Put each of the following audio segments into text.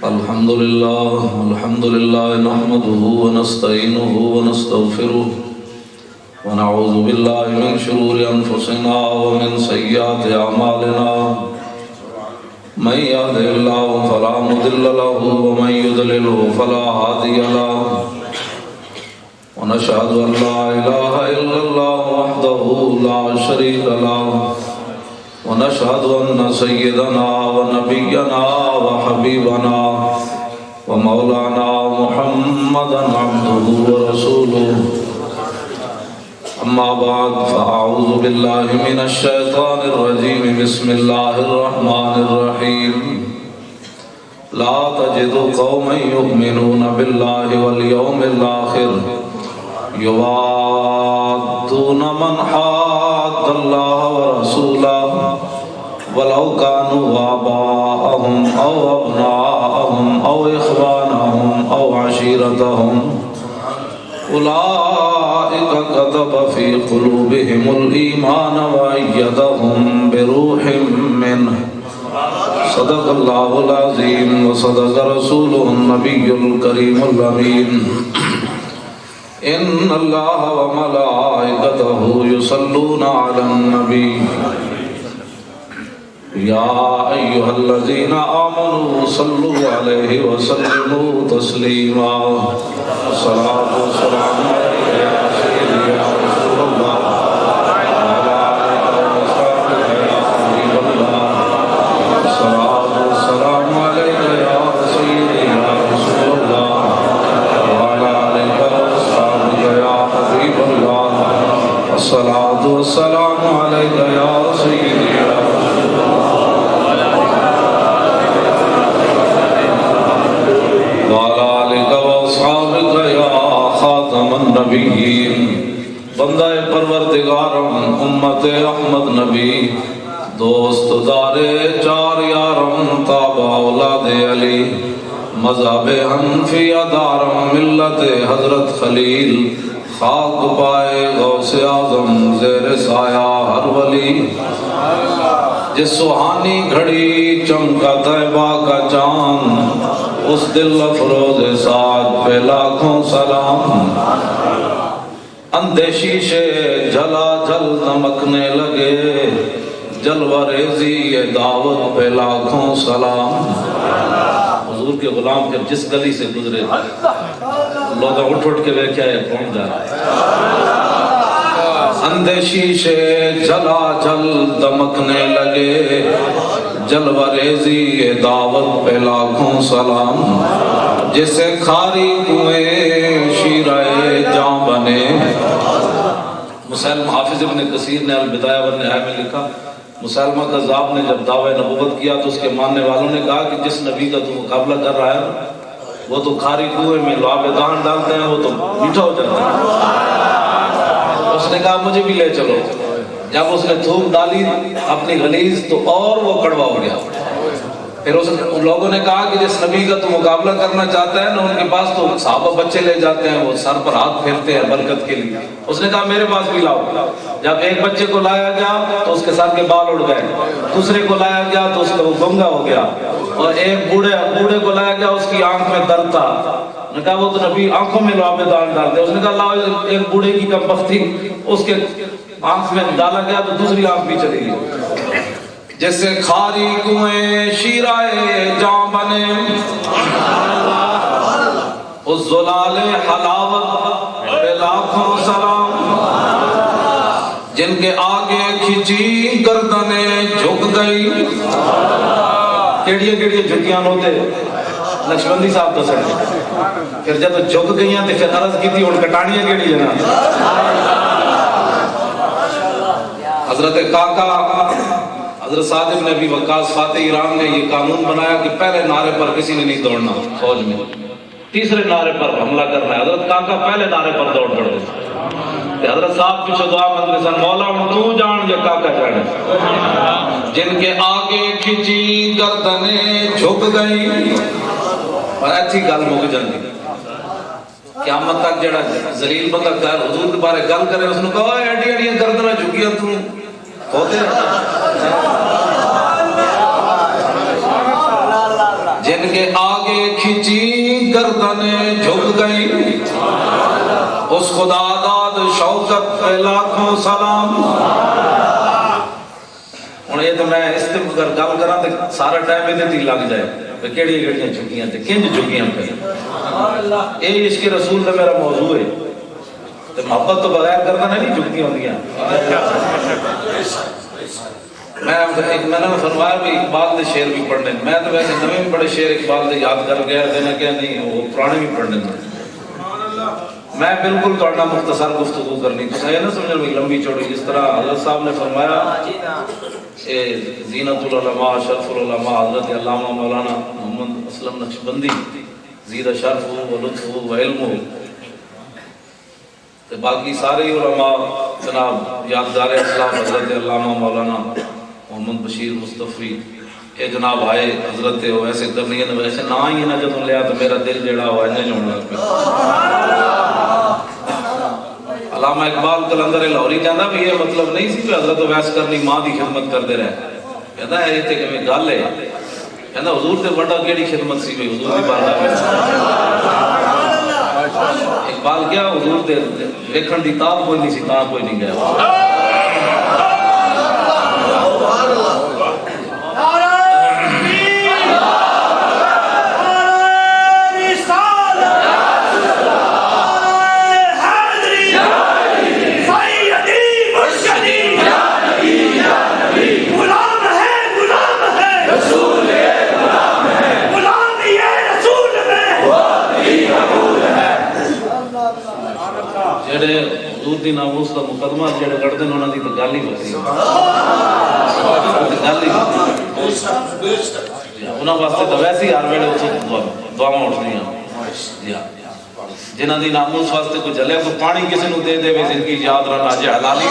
الحمد لله نحمده ونستعينه ونستغفره ونعوذ بالله من شرور أنفسنا ومن سيئات أعمالنا من يهده الله فلا مضل له ومن يضلله فلا هادي له ونشهد أن لا إله إلا الله وحده لا شريك له ونشهد أن سيدنا ونبينا وحبيبنا ومولانا محمدا عبده ورسوله أما بعد فأعوذ بالله من الشيطان الرجيم بسم الله الرحمن الرحيم لا تجد قوما يؤمنون بالله واليوم الآخر يوادون من حاد الله ورسوله ولو كانوا آباءهم أو أبناءهم أو إخوانهم أو عشيرتهم أولئك كتب في قلوبهم الإيمان وأيدهم بروح منه صدق الله العظيم وصدق رسوله النبي الكريم الأمين إن الله وملائكته يصلون على النبي يا أيها الذين آمنوا صلوا عليه وسلموا تسليما الصلاة والسلام عليك يا سيدي يا رسول الله وعلى آلك وصحبك يا حبيب الله الصلاة والسلام عليك يا سيدي يا رسول الله وعلى آلك وصحبك يا حبيب الله الصلاة والسلام عليك يا سيدي يا رسول الله وعلى آلك وأصحابك يا خاتم النبيين بندہ پروردگارم امت احمد نبی دوست دار چار یارم تابع اولاد علی مذہب حنفیہ دارم ملت حضرت خلیل خاک پائے غوث اعظم زیر سایہ ہر ولی جس سہانی گھڑی چمکا طیبہ کا چاند اس دل افروز ساتھ پہ لاکھوں سلام اندیشی سے جلا جل دمکنے لگے جلوہ ریزی یہ دعوت پہ لاکھوں سلام حضور کے غلام جب جس گلی سے گزرے لوگ اٹھ کے دیکھا ہے کون جا رہا ہے اندیشی سے جلا جل دمکنے لگے جلوہ ریزی یہ دعوت پہ لاکھوں سلام جسے کھاری کنویں شیرہ جاں بنے مسلم حافظ ابن کثیر نے البدایہ والنہایہ میں لکھا مسلمہ کذاب نے جب دعوی نبوت کیا تو اس کے ماننے والوں نے کہا کہ جس نبی کا تو مقابلہ کر رہا ہے وہ تو کھاری کنویں میں لعاب دان ڈالتے ہیں وہ تو میٹھا ہو جاتا ہے اس نے کہا مجھے بھی لے چلو جب اس نے تھوک ڈالی اپنی غلیظ تو اور وہ کڑوا ہو گیا پھر ان لوگوں نے کہا کہ جس نبی کا تو مقابلہ کرنا چاہتا ہے نا ان کے پاس تو صحابہ بچے لے جاتے ہیں وہ سر پر ہاتھ پھیرتے ہیں برکت کے لیے اس نے کہا میرے پاس بھی لاؤ جب ایک بچے کو لایا گیا تو اس کے سر کے بال اڑ گئے دوسرے کو لایا گیا تو اس کا وہ گنگا ہو گیا اور ایک بوڑھے کو لایا گیا اس کی آنکھ میں درد تھا نے کہا وہ تو نبی آنکھوں میں لعاب دان ڈالتے اس نے کہا لاؤ ایک بوڑھے کی کم بختی اس کے آنکھ میں ڈالا گیا تو دوسری آنکھ بھی چلی گئی جیسے کھاری کنویں شیرہ جاں بنے اس زلال حلاوت پہ لاکھوں سلام جن کے آگے کھچی گردنیں جھک گئی کیڑیے جھکیاں ہوتے نقشبندی صاحب تو سڑے پھر جب جھک گئیاں تو پھر عرض کی تھی ان کٹانیاں کیڑی جنا حضرت کاکا حضرت سعد بن ابی وقاص فاتح ایران نے یہ قانون بنایا کہ پہلے نعرے پر کسی نے نہیں دوڑنا فوج میں تیسرے نعرے پر حملہ کرنا ہے حضرت کاکا پہلے نعرے پر دوڑ پڑے حضرت صاحب پیچھے دعا مانگتے سن مولا ہوں تو جان یا کاکا جانے جن کے آگے کھچی گردنیں جھک گئی اور ایسی گل مک جاندی قیامت تک جڑا ذلیل بندہ کر حضور کے بارے گل کرے اس نے کہا ایڈی ایڈی گردناں جھکیاں تو ہوتے جن کے آگے گردنیں جھک گئی، اس خدا داد شوکت پہ لاکھوں سلام۔ ہوں یہ تو میں اس سے اگر گل کراں تو سارا ٹائم یہ تے لگ جائے کیڑی کیڑیاں جھکیاں تے کنج جھکیاں پہ۔ یہ عشق رسول کا میرا موضوع ہے، تے محبت تو بغیر گردنیں نہیں جھکتیاں ہوندیاں۔ میں نے فرمایا بھی اقبال دے شعر بھی پڑھنے، میں تو ویسے نویں بھی بڑے شعر اقبال دے یاد کر گیا تے میں کہا نہیں وہ پرانے بھی پڑھنے میں بالکل تھوڑا مختصر گفتگو کرنی تو یہ نہ سمجھو بھی لمبی چوڑی، جس طرح حضرت صاحب نے فرمایا زینت العلماء شرف العلماء حضرت علامہ مولانا محمد اسلم نقشبندی زیدہ شرف و لطف و علم ہو، باقی سارے علماء جناب یادگار اسلام حضرت علامہ مولانا محمد بشیر مصطفی یہ جناب آئے حضرت ویسے کرنی ہے ویسے نہ ہی نہ جب لیا تو میرا دل جڑا ہوا ہے نہیں ہونا پہ۔ علامہ اقبال قلندر لاہوری کہنا بھی یہ مطلب نہیں سی کہ حضرت ویس کرنی ماں دی خدمت کرتے رہے، کہنا ہے یہ تے کہ گل ہے، کہنا حضور تے بڑا کیڑی خدمت سی بھئی حضور دی بارگاہ میں۔ اقبال کیا حضور تے دیکھن دی تاب کوئی نہیں سی، تاب کوئی نہیں گیا۔ جڑے حضور دی ناموس دا مقدمہ جڑے لڑتے ہیں انہاں دی تو گل ہی ہوتی ہے، گل ہی انہاں واسطے تو ویسے ہی ہر ویلے دعاواں اٹھدیاں جنہاں دی ناموس واسطے کوئی جلے کوئی پانی کسی نو دے دے زندگی یاد رہنا جے حلالی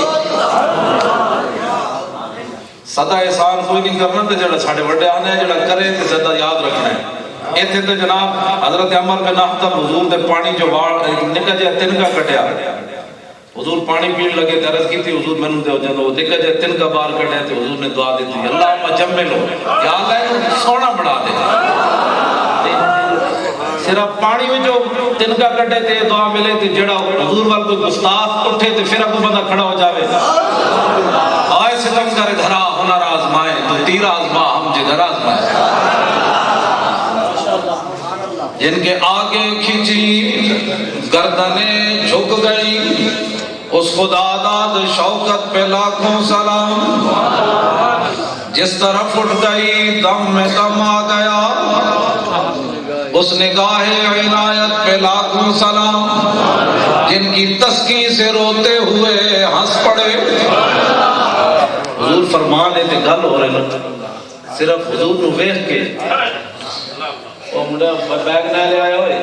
سدا احسان کوئی نہیں کرنا تے جڑا ساڈے وڈے آنے جڑا کرے تے سدا یاد رکھنا ہے۔ ایتھے تے جناب حضرت عمر بن احتب حضور دے پانی جو نکا جہا تنکا کٹیا، حضور پانی پین لگے تے عرض کیتی حضور مینوں دیو، جدوں نکا جہا تنکا باہر کٹیا تے حضور نے دعا دیتی اللہم جملو یا اللہ کو سونا بنا دے۔ صرف پانی میں جو تنکا کٹے تے دعا ملے تے جڑا حضور وال کوئی گستاخ اٹھے تے پھر کوئی بندہ کھڑا ہو جاوے آئے ستم کر دھرا ہنر آزمائے تو تیر آزما ہم جدھر آزمائے۔ جن کے آگے کھینچی گردنیں جھک گئی، اس خدا داد شوکت پہ لاکھوں سلام۔ جس طرف اٹھ گئی دم میں دم آ گیا، اس نگاہ عنایت پہ لاکھوں سلام۔ جن کی تسکی سے روتے ہوئے ہنس پڑے، حضور فرمان ہے تے گل ہو رہے صرف حضور نو ویکھ کے وہ مڈا بیگ نہ لے آئے ہوئے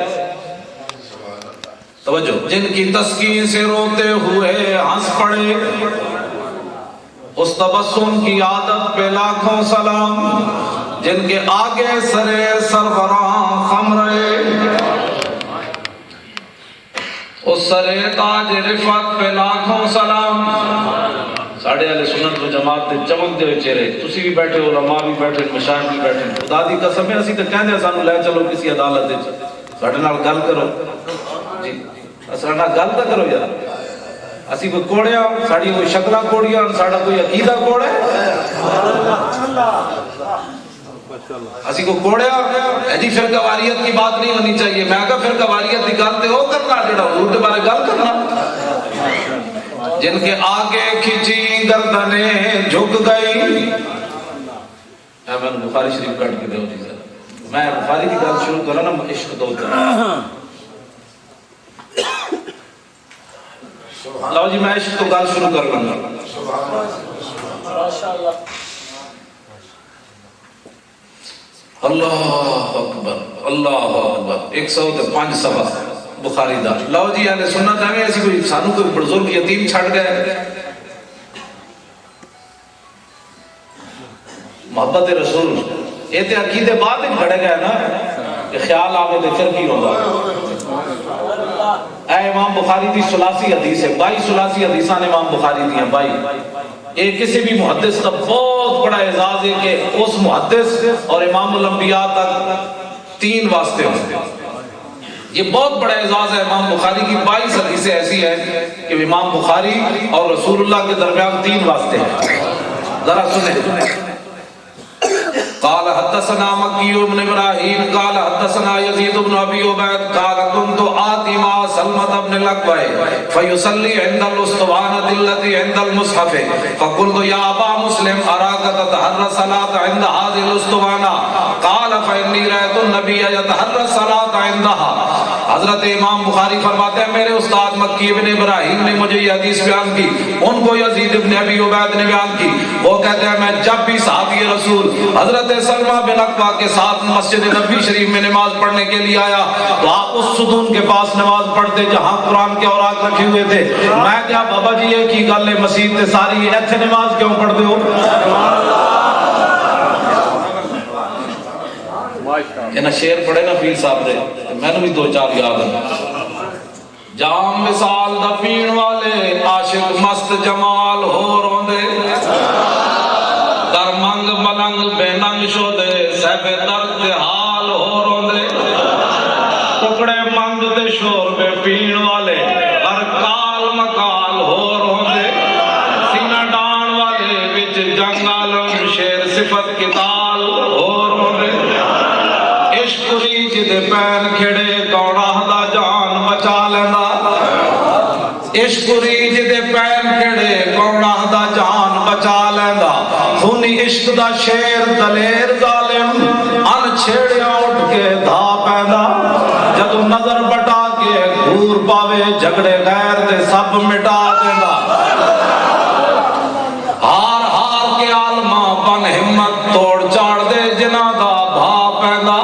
توجہ، جن کی تسکین سے روتے ہوئے ہنس پڑے، اس تبسم کی عادت پہ لاکھوں سلام۔ جن کے آگے سرے سربراہ خم رہے، اس سرے تاج رفعت پہ لاکھوں سلام۔ ساڑھے اہل سنت و جماعت دے چمکتے ہوئے چہرے، تسی بھی بیٹھے ہو، علماء بھی بیٹھے، مشائخ بھی بیٹھے، خدا دی قسم ہے اسی تے کہندے سانو لے چلو کسی عدالت وچ، ساڈے نال گل کرو جی، اساں نال گل تے کرو یار، اسی کوئی کوڑیا ساڈی کوئی شکلاں کوڑیاں ساڈا کوئی عقیدہ کوڑ ہے، اسی کو کوڑیا جی فرقہ واریت کی بات نہیں ہونی چاہیے، میں کہا فرقہ واریت کی گل تے او کرنا جڑا حضور دے بارے گل کرنا۔ جن کے آگے کھینچی گردنیں جھک گئی، میں بخاری شریف کٹ کے دو جی، میں بخاری کی گل شروع کرا نا عشق دو لو جی میں عشق تو گل شروع کر لوں گا۔ اللہ اکبر اللہ اکبر 105 صفحہ بخاری دا۔ لو جی اہل سنت ہے ایسی کوئی سانو کوئی بزرگ یتیم چھڑ گئے، محبت رسول یہ تے عقیدے بعد میں کھڑے گئے نا کہ خیال آگے دے پھر کی ہوگا۔ اے امام بخاری دی ثلاثی حدیث ہے، 22 ثلاثی حدیثاں نے امام بخاری دی ہیں 22۔ ایک کسی بھی محدث کا بہت بڑا اعزاز ہے کہ اس محدث اور امام الانبیاء تک 3 واسطے ہوتے ہیں۔ یہ بہت بڑا اعزاز ہے امام بخاری کی 22 حدیثیں ایسی ہیں کہ امام بخاری اور رسول اللہ کے درمیان 3 واسطے ہیں. ذرا سنیں. قال حدثنا مکی بن ابراہیم قال حدثنا یزید بن ابی عبید قال كنت آتی مع سلمة بن الاکوع فیصلی عند الاسطوانة التي عند المصحف فقلت یا ابا مسلم اراک تتحرى الصلاة عند هذه الاسطوانة قال فإني رأيت النبي يتحرى الصلاة عندها. حضرت امام بخاری فرماتے ہیں میرے استاد مکی بن ابراہیم نے مجھے یہ حدیث بیان کی, ان کو یزید بن ابی عبید نے بیان کی. وہ کہتے ہیں میں جب بھی صحابی رسول حضرت سلمہ بن اکوع کے ساتھ مسجد نبی شریف میں نماز پڑھنے کے لیے آیا تو آپ اس ستون کے پاس نماز پڑھتے جہاں قرآن کے اوراق رکھے ہوئے تھے. میں کیا بابا جی یہ کی گل ہے مسجد تے ساری ایتھے نماز کیوں پڑھتے ہو؟ یہ شعر پڑھے نا پیر صاحب دے میں نے بھی 2-4 یاد ہیں. جام مثال دا پین والے عاشق مست جمال ہو روندے در منگ ملنگ بے ننگ شودے سہب درد حال ہو روندے ٹکڑے منگ دے شور بے پین والے ہر کال مکال ہو روندے سینہ ڈان والے وچ جنگ عالم شیر صفت کتال ہو روندے عشق ریچ دے پین کھڑے گوڑاہ دا جان بچا لینا عشق ریچ دے پین کھڑے گوڑاہ دا جان بچا لینا خونی عشق دا شیر دلیر ظالم ان چھیڑیاں اٹھ کے دھا پیدا جدو نظر بٹا کے گھور پاوے جھگڑے غیر دے سب مٹا دینا ہار ہار کے عالمہ بن ہمت توڑ چاڑ دے جنہ دا بھا پیدا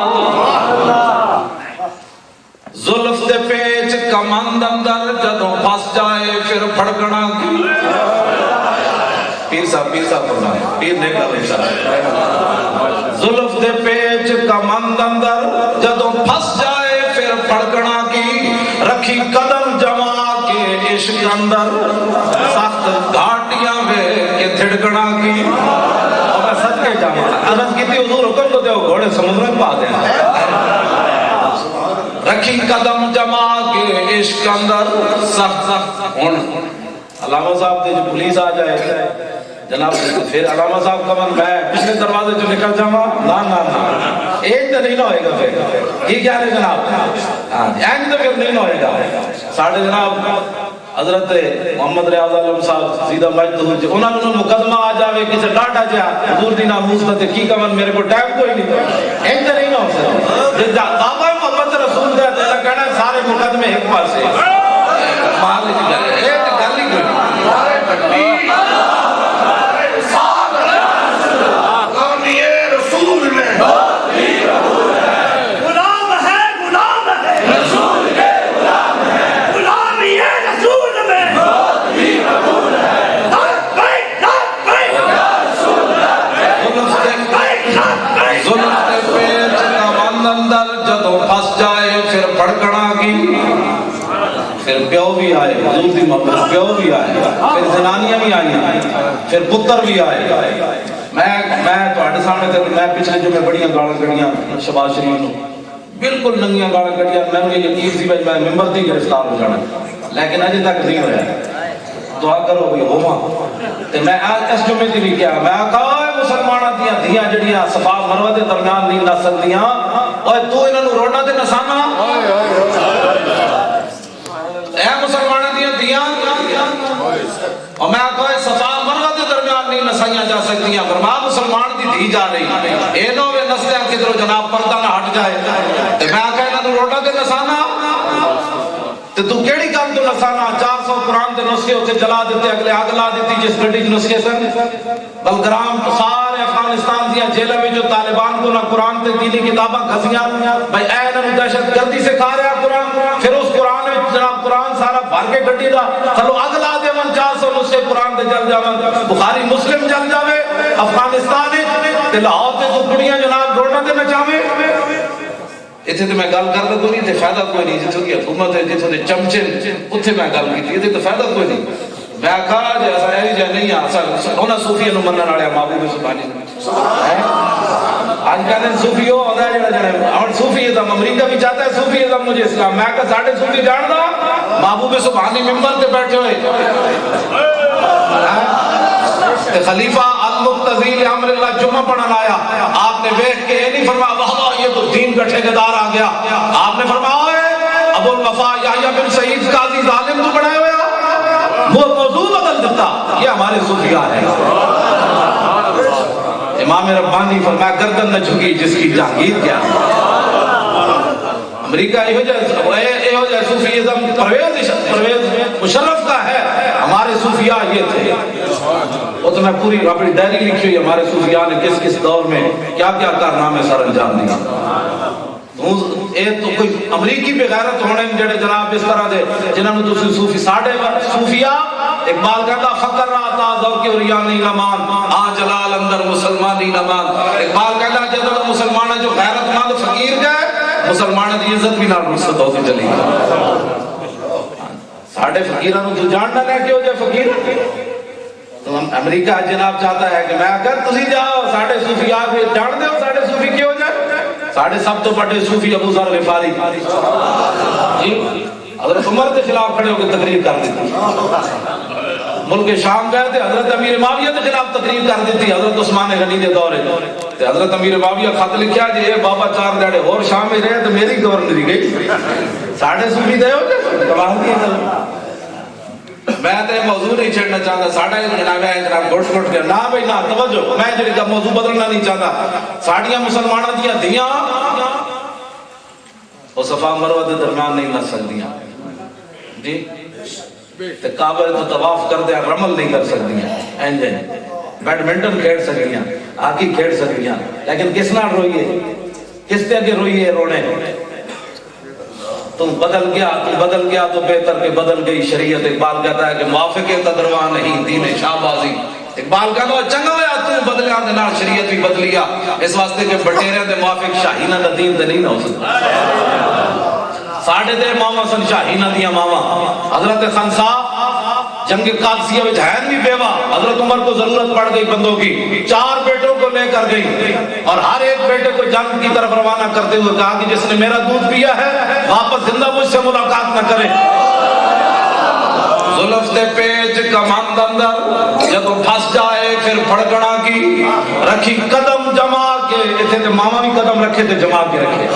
زلف دے پیچ کمند اندر جدو پھنس جائے پھر پھڑکنا کی پیر صاحب فرمائے پیر نے کہا زلف دے پیچ کمند اندر جدو پھنس جائے پھر پھڑکنا کی رکھی قدم جما کے عشق اندر سخت گھاٹیاں میں کہ دھڑکنا کی اور میں سچ کے جاما عرض کی تھی حضور حکم تو دیو گھوڑے سمندر میں پا دیں رکھی قدم جما کے عشق اندر سخت علامہ صاحب دے جو پولیس آ جائے جناب پھر علامہ صاحب کا من میں پچھلے دروازے جو نکل جاما نا ایک تو نہیں نہ ہوئے گا پھر یہ کیا ہے جناب ایک تو پھر نہیں نہ ہوئے گا. ساڑھے جناب حضرت محمد ریاض عالم صاحب سیدھا مجدور جو انہوں نے مقدمہ آ جاوے کسی ڈاٹا جا حضور دی ناموس تے کی کمن میرے کو ٹائم کوئی نہیں ایک تو نہیں نہ ہو سکتا دعویٰ محمد رسول دے اللہ کہنا سارے مقدمے ایک پاس سے مالک گل ایک گل ہی کوئی پھر پیو بھی آئے حضور دی محبت پیو بھی آئے پھر زنانیاں بھی آئیں پھر پتر بھی آئے. میں تواڈے سامنے تے میں پچھلے جو میں بڑیاں گالاں کڑیاں شباز شریف نو بالکل ننگیاں گالاں کڑیاں میں نے یقین سی بھائی میں ممبر تے گرفتار ہو جانا لیکن اجے تک نہیں ہویا. دعا کرو بھی ہوواں تے میں اس جمعے دی بھی کیا میں کہا مسلماناں دیاں دھیاں جڑیاں صفا مروہ دے درمیان نہیں نہ سکدیاں اوے تو انہاں نو روڑا تے نسانا اے مسلمانوں دیا دیاں اور میں کہا صفا مروہ دے درمیان نہیں نسائیاں جا سکتی ہیں فرمایا مسلمان دی دھی جا رہی اے نو وے نسلیاں کدھروں جناب پردہ نہ ہٹ جائے تے میں کہا انہاں نو روٹا تے نسانا تے تو کیڑی گل تو نسانا 400 قرآن دے نسخے اوتھے جلا دیتے اگلے اگ لا دیتی جس گڈی چ نسخے سن بلگرام تو سارے افغانستان دیا جیلوں میں جو طالبان کو نہ قرآن تے دینی کتاباں کھسیاں بھائی اے انہاں نو دہشت گردی سکھا رہا قرآن پھر اس قرآن وچ جناب قرآن سارا بھر کے گڈی دا چلو اگ لا دے 400 نسخے قرآن دے جل جاون بخاری مسلم جل جاوے افغانستان وچ تے لاہور تے تو کڑیاں جناب گھوڑا تے نچاوے اتنے تو میں گل کرتا کوئی نہیں تے فائدہ کوئی نہیں جتوں کی حکومت ہے جتوں دے چمچے اتنے میں گل کی اتنے تو فائدہ کوئی نہیں میں کہا جی ایسا ہے جی نہیں انہاں صوفیاں نو منن والے محبوب سبحانی آج کہتے ہیں صوفی ہو ہوتا ہے جڑا اور صوفیزم امریکہ بھی چاہتا ہے صوفیزم مجھے اسلام. میں کہا ساڑھے صوفی جان دا محبوب سبحانی ممبر تے بیٹھے ہوئے خلیفہ المقتضی لامر اللہ جمعہ پڑھن آیا. آپ نے دیکھ کے یہ نہیں فرمایا واہ یہ تو دین کا ٹھیکیدار آ گیا. آپ نے فرمایا ابو الوفا یحییٰ بن سعید قاضی ظالم تو بنائے ہوئے وہ موضوع بدل دیتا. یہ ہمارے صوفیاء ہیں. امام ربانی فرمایا گردن نہ جھکی جس کی جاگیر کیا. امریکہ یہ ہو جائے صوفیزم پرویز مشرف کا ہے. ہمارے صوفیاء یہ تھے. وہ تو میں پوری اپنی ڈائری لکھی ہوئی ہمارے صوفیاء نے کس کس دور میں کیا کیا کارنامے سر انجام دیا. تو کوئی امریکی بے غیرت ہونے جڑے جناب اس طرح دے جنہوں نے دوسری صوفی ساڑھے صوفیاء اقبال کہتا فقر رہتا ذوق اوریانی نمان آ جلال اندر مسلمانی نمان. اقبال کہتا جدو مسلمان جو غیرت مند فقیر گئے مسلمان دی عزت بھی نہ رخصت ہوتی چلی گئی. ساڑھے فقیرانوں تو جاننا لے کے ہو جائے فقیر. تو امریکہ جناب چاہتا ہے کہ میں اگر تسی جاؤ ساڑھے صوفی آگے جان دے ہو ساڑھے صوفی کیوں جائے. ساڑھے سب تو بڑے صوفی ابو ذر غفاری جی حضرت عمر کے خلاف کھڑے ہو کے تقریر کر دیتی. ملک شام گئے تھے حضرت امیر معاویہ کے خلاف تقریر کر دیتی. حضرت عثمان غنی کے دور ہے حضرت امیر معاویہ خط لکھیا جی اے بابا 4 دہاڑے اور شام میں رہے تو میری گورنری گئی. ساڑھے صوفی دے ہو کمال کی. میں تے موضوع نہیں چھڑنا چاہتا. ساڑھا جناب ہے جناب گھٹ گھٹ کے نہ بھائی نہ توجہ میں جڑی کا موضوع بدلنا نہیں چاہتا. ساڑیاں مسلمانوں دیاں دیاں وہ صفا مروہ دے درمیان نہیں نہ سکدیاں جی تے کعبہ تو طواف کر دے رمل نہیں کر سکدیاں. اینجے بیڈمنٹن کھیل سکدیاں ہاکی کھیل سکدیاں لیکن کس نال روئیے کس تے اگے روئیے رونے. تم بدل گیا تو بہتر کہ بدل گئی شریعت. اقبال کہتا ہے کہ موافق تدروا نہیں دین شہبازی. اقبال کہتا ہے چنگا ہویا تو بدلیا دے نال شریعت بھی بدلیا اس واسطے کہ بٹیرے دے موافق شاہینہ دا دین دے نہیں نہ ہو سکتا. ساڑھے دے ماما سن شاہینہ دیا ماما. حضرت خنسا جنگ قادسیہ میں جہین بھی بیوہ. حضرت عمر کو ضرورت پڑ گئی بندوں کی 4 بیٹوں کو لے کر گئی اور ہر ایک بیٹے کو جنگ کی طرف روانہ کرتے ہوئے کہا کہ جس نے میرا دودھ پیا ہے واپس زندہ مجھ سے ملاقات نہ کرے. زلف دے پیچ کمند اندر جدو پھنس جائے پھر پھڑکنا کی رکھی قدم جما کے اتھے تے ماما بھی قدم رکھے تے جما کے رکھے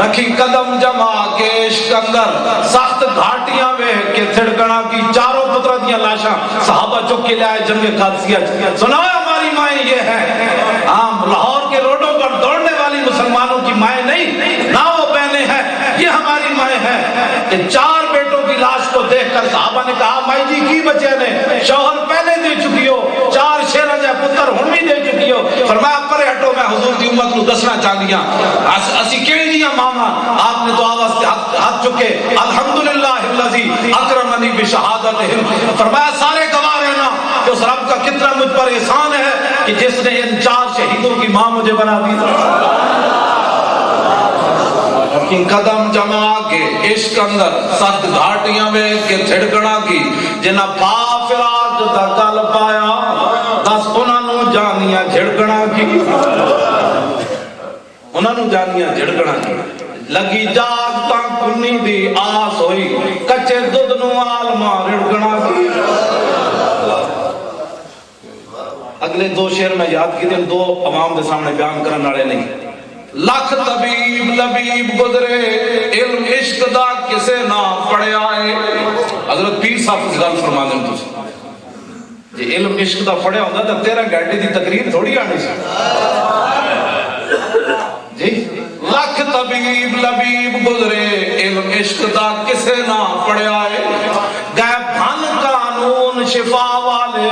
رکھی قدم جما کے عشق اندر سخت گھاٹیاں میں کے تھڑکنا کی. چاروں پترہ دیا لاشاں صحابہ چک کے لے آئے جنگ قادسیہ. سنائے ہماری مائیں یہ ہے ہم لاہور کے روڈوں پر دوڑنے والی مسلمانوں کی مائیں نہیں نہ وہ بہنیں ہیں یہ ہماری مائیں ہیں. کہ 4 بیٹوں کی لاش کو دیکھ کر صحابہ نے کہا مائی جی کی بچے نے شوہر پہلے دے چکی ہو 4 شیرہ جائے پتر ہن بھی دے چکی ہو. فرمایا پرے ہٹو میں حضور دی امت کو دسنا چاہدیاں اسی کیڑی دیاں ماما. آپ نے تو آواز ہاتھ چکے الحمدللہ الذی اکرمنی بشہادتہم. فرمایا سارے گواہ رہنا کہ اس رب کا کتنا مجھ پر احسان ہے کہ جس نے ان 4 شہیدوں کی ماں مجھے بنا دی. قدم جما کے عشق اندر سخت گھاٹیاں میں کے تھڑکنا کی جنہ پا فراق دا کل پایا 10 انہوں جانیاں جھڑکنا کی انہوں جانیاں جھڑکنا کی. لگی جاگ تاں کنی دی آس ہوئی کچے دودھ نو آلما رڑکنا کی. اگلے 2 شعر میں یاد کی دیں 2 عوام دے سامنے بیان کرنے والے نہیں. لکھ طبیب لبیب گزرے علم عشق دا کسے نہ پڑے آئے. حضرت پیر صاحب کی گل فرما دیں تجھے جی علم عشق دا پڑے ہوتا تو 13 گھنٹے دی تقریر تھوڑی آنی سی جی. لکھ طبیب لبیب گزرے علم عشق دا کسے نہ پڑے آئے. گئے بھن قانون شفا والے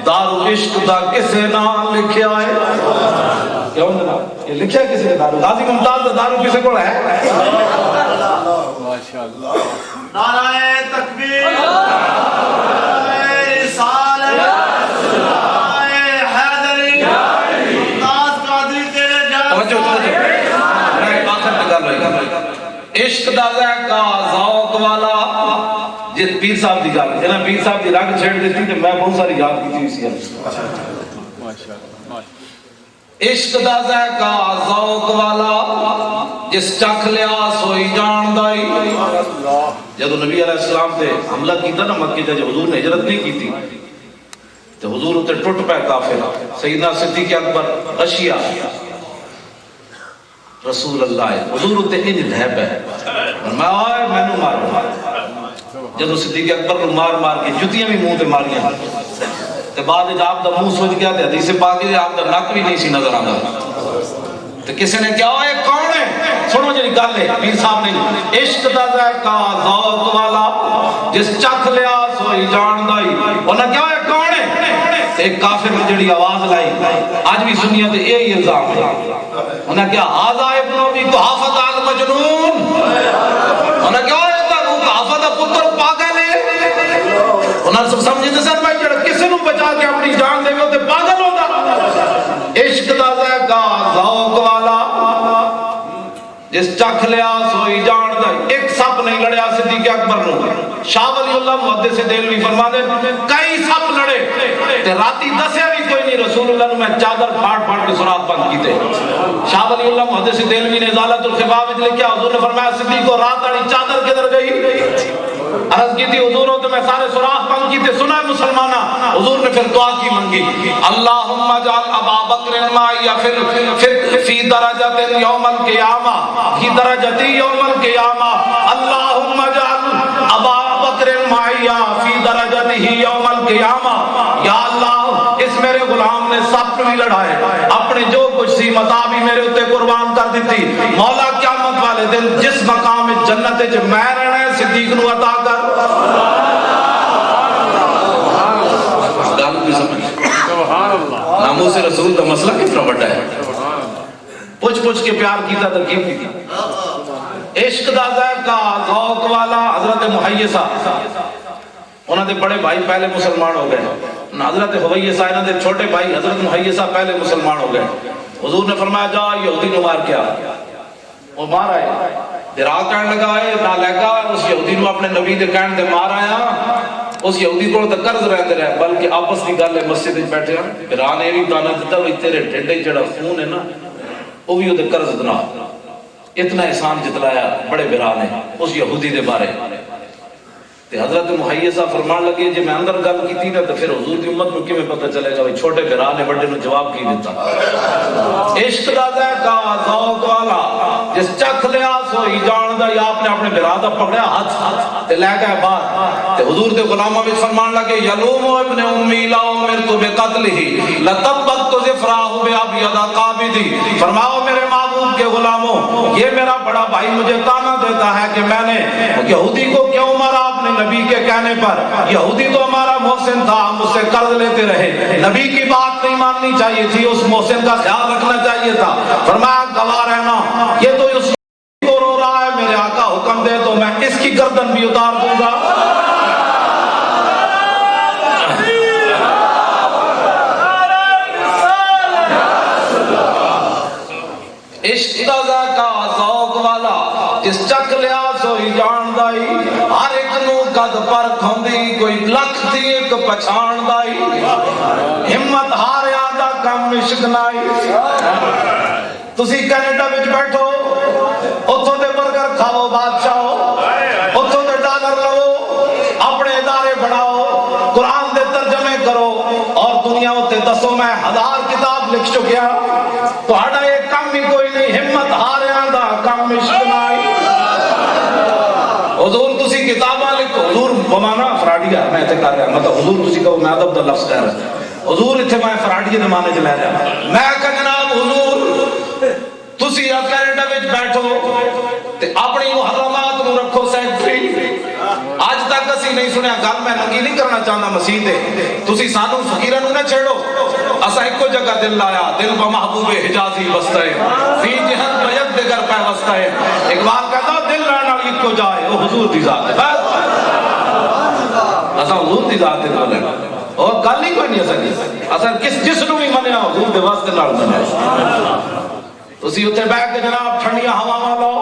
دارو عشق دا کسے نہ لکھے آئے. کیوں جناب یہ لکھا کسی نے دارو غازی ممتاز دا دارو کسے کو ہے. ماشاءاللہ نعرہ تکبیر نعرہ رسالت نعرہ حیدری ممتاز قادری تیرے جان. عشق دا ذائقہ ذوق والا جس پیر صاحب دی گل جنہاں پیر صاحب دی رنگ چھیڑ دیتی تو میں بہت ساری یاد کی تھی اسی عشق دا ذائقہ ذوق والا جس چکھ لیا سوئی جان دائی. جب نبی علیہ السلام تے حملہ کیتا نا مکہ تے، حضور نے ہجرت نہیں کی تھی تو حضور تے ٹوٹ پہ کافر. سیدنا صدیق اکبر غشیہ رسول اللہ حضور تے انج لہ پہ میں آئے مینوں مارو. جب صدیق اکبر کو مار مار کے جتیاں بھی منہ تے ماریاں تے بعد آپ دا منہ سوچ گیا تے حدیث پاک ہے آپ دا نک بھی نہیں سی نظر آندا. تے کسی نے کہا اے کون ہے؟ سنو جی گل ہے پیر صاحب نے عشق دا ذائقہ ذوق والا جس چکھ لیا سوئی جان دائی. انہاں کہا اے کون ہے؟ ایک کافر نے جڑی آواز لائی آج بھی سنیا تے یہی الزام ہے. انہاں کہا ھذا ابن ابی قحافہ المجنون. انہاں کہا اے ابو قحافہ دا پتر پاگل ہے. انہاں سب سمجھدے سن بھائی جڑا کسے نوں بچا کے اپنی جان دے تے پاگل ہوندا. عشق دا ذائقہ ذوق والا جس چکھ لیا سوئی جان دا. ایک سپ نہیں لڑیا صدیق اکبر نو. شاہ ولی اللہ محدث دہلوی فرما دے کئی سپ لڑے تے راتی دسیا بھی کوئی نہیں. رسول اللہ نے میں چادر پھاڑ پھاڑ کے سوراخ بند کیتے. شاہ ولی اللہ محدث دہلوی نے ازالۃ الخفا وچ لکھیا حضور نے فرمایا صدیق کو رات والی چادر کدھر گئی؟ عرض کی تھی حضور تو میں سارے سوراخ بند کیتے. سنا ہے مسلمانہ حضور نے پھر دعا کی منگی اللہم اجعل ابا بکر معی فی درجۃ یوم القیامہ فی درجتی یوم القیامہ. اللہم اجعل ابا بکر معی فی درجتہ یوم القیامہ. یا اللہ اس میرے غلام نے سب بھی لڑائے اپنے جو کچھ سی متاع بھی میرے اتے قربان کر دیتی. مولا قیامت والے دن جس مقام جنت وچ میں رہنا ہے صدیق نو عطا کر. ناموس رسول کا مسئلہ کتنا بڑا ہے. پوچھ پوچھ کے پیار کیتا تو کیوں کی. عشق دا ذائقہ ذوق والا حضرت محیصہ انہاں دے بڑے بھائی پہلے مسلمان ہو گئے. حضرت حویصہ انہاں دے چھوٹے بھائی حضرت محیصہ پہلے مسلمان ہو گئے. حضور نے فرمایا جا یہودی نو مار کے آ. وہ مار آئے درا کہنے لگا ہے نہ لگا اس یہودی نو اپنے نبی دے کہنے دے مار آیا. اس یہودی کو تو قرض رہندے رہے بلکہ آپس کی گل ہے مسجد وچ بیٹھے ہیں. پھر نے بھی تانا دتا وچ تیرے ڈھڈے جڑا خون ہے نا وہ بھی تے قرض دنا. اتنا احسان جتلایا بڑے برا نے اس یہودی دے بارے. تے حضرت محیصہ فرمان لگے جی میں اندر گل کی تھی نا تو پھر حضور دی امت کو کیویں پتہ چلے گا چھوٹے برا نے بڑے نو جواب کی دیتا. عشق دا ذائقہ ذوق والا جس چکھ لیا سوئی جان دا. یا آپ نے اپنے برا دا پکڑیا ہاتھ تے لے گئے باہر تے حضور دے غلاماں وچ فرمان لگے یلوم ابن امی لا امرت بقتلہ لتبت ظفراہ بابیض قابضی. فرماؤ میرے محبوب کے غلاموں یہ میرا بڑا بھائی مجھے تانا دیتا ہے کہ میں نے یہودی کو کیوں مارا اپنے نبی کے کہنے پر. یہودی تو ہمارا محسن تھا ہم اس سے قرض لیتے رہے. نبی کی بات نہیں ماننی چاہیے تھی اس محسن کا خیال رکھنا چاہیے تھا. فرمایا گواہ رہنا یہ تو اس کو رو رہا ہے میرے آقا حکم دے تو میں اس کی گردن بھی اتار دوں گا. عشق دا ذائقہ ذوق والا جس چکھ لیا سوئی جان دائی. ہر ایک نو قد پر کھوندی کوئی لکھ دی ایک پچھان دائی. ہمت ہاریا دا کم عشق نائی. تسی کینیڈا وچ بیٹھو اتھوں دے برگر کھاؤ بادشاہو اتھوں دے ڈالر لو اپنے ادارے بڑھاؤ قرآن دے ترجمے کرو اور دنیا ہوتے دسو میں 1000 کتاب لکھ چکیا تو ہڑا یہ کم ہی کوئی نہیں. ہمت ہاریاں دا کم عشق نائی. حضور تسی کتاباں لکھو حضور بمانا فراڈیا میں تے کر رہا مطلب حضور تسی کہو میں ادب دا لفظ کہہ رہا حضور اتھے میں فراڈی دے معنی چ لے رہا میں کہ جناب حضور تسی کینیڈا وچ بیٹھو تے اپنی محرمات نو رکھو سیکٹری. آج تک اسی نہیں سنیا گل میں ننگی نہیں کرنا چاہنا مسیح تے تسی سانو فقیراں نو نہ چھیڑو. اسا ایک جگہ دل لایا دل با محبوب حجازی وستا ہے فی جہت بیت دے گھر پہ وستا ہے. اقبال کہتا دل لان والی ایک کو جائے وہ حضور دی ذات ہے. بس اسا حضور دی ذات تے بولے اور گل ہی کوئی نہیں سکتی. اسا جس نو بھی منیا حضور دے واسطے نال منیا. تسی اوتھے بیٹھ کے جناب ٹھنڈیاں ہواواں لو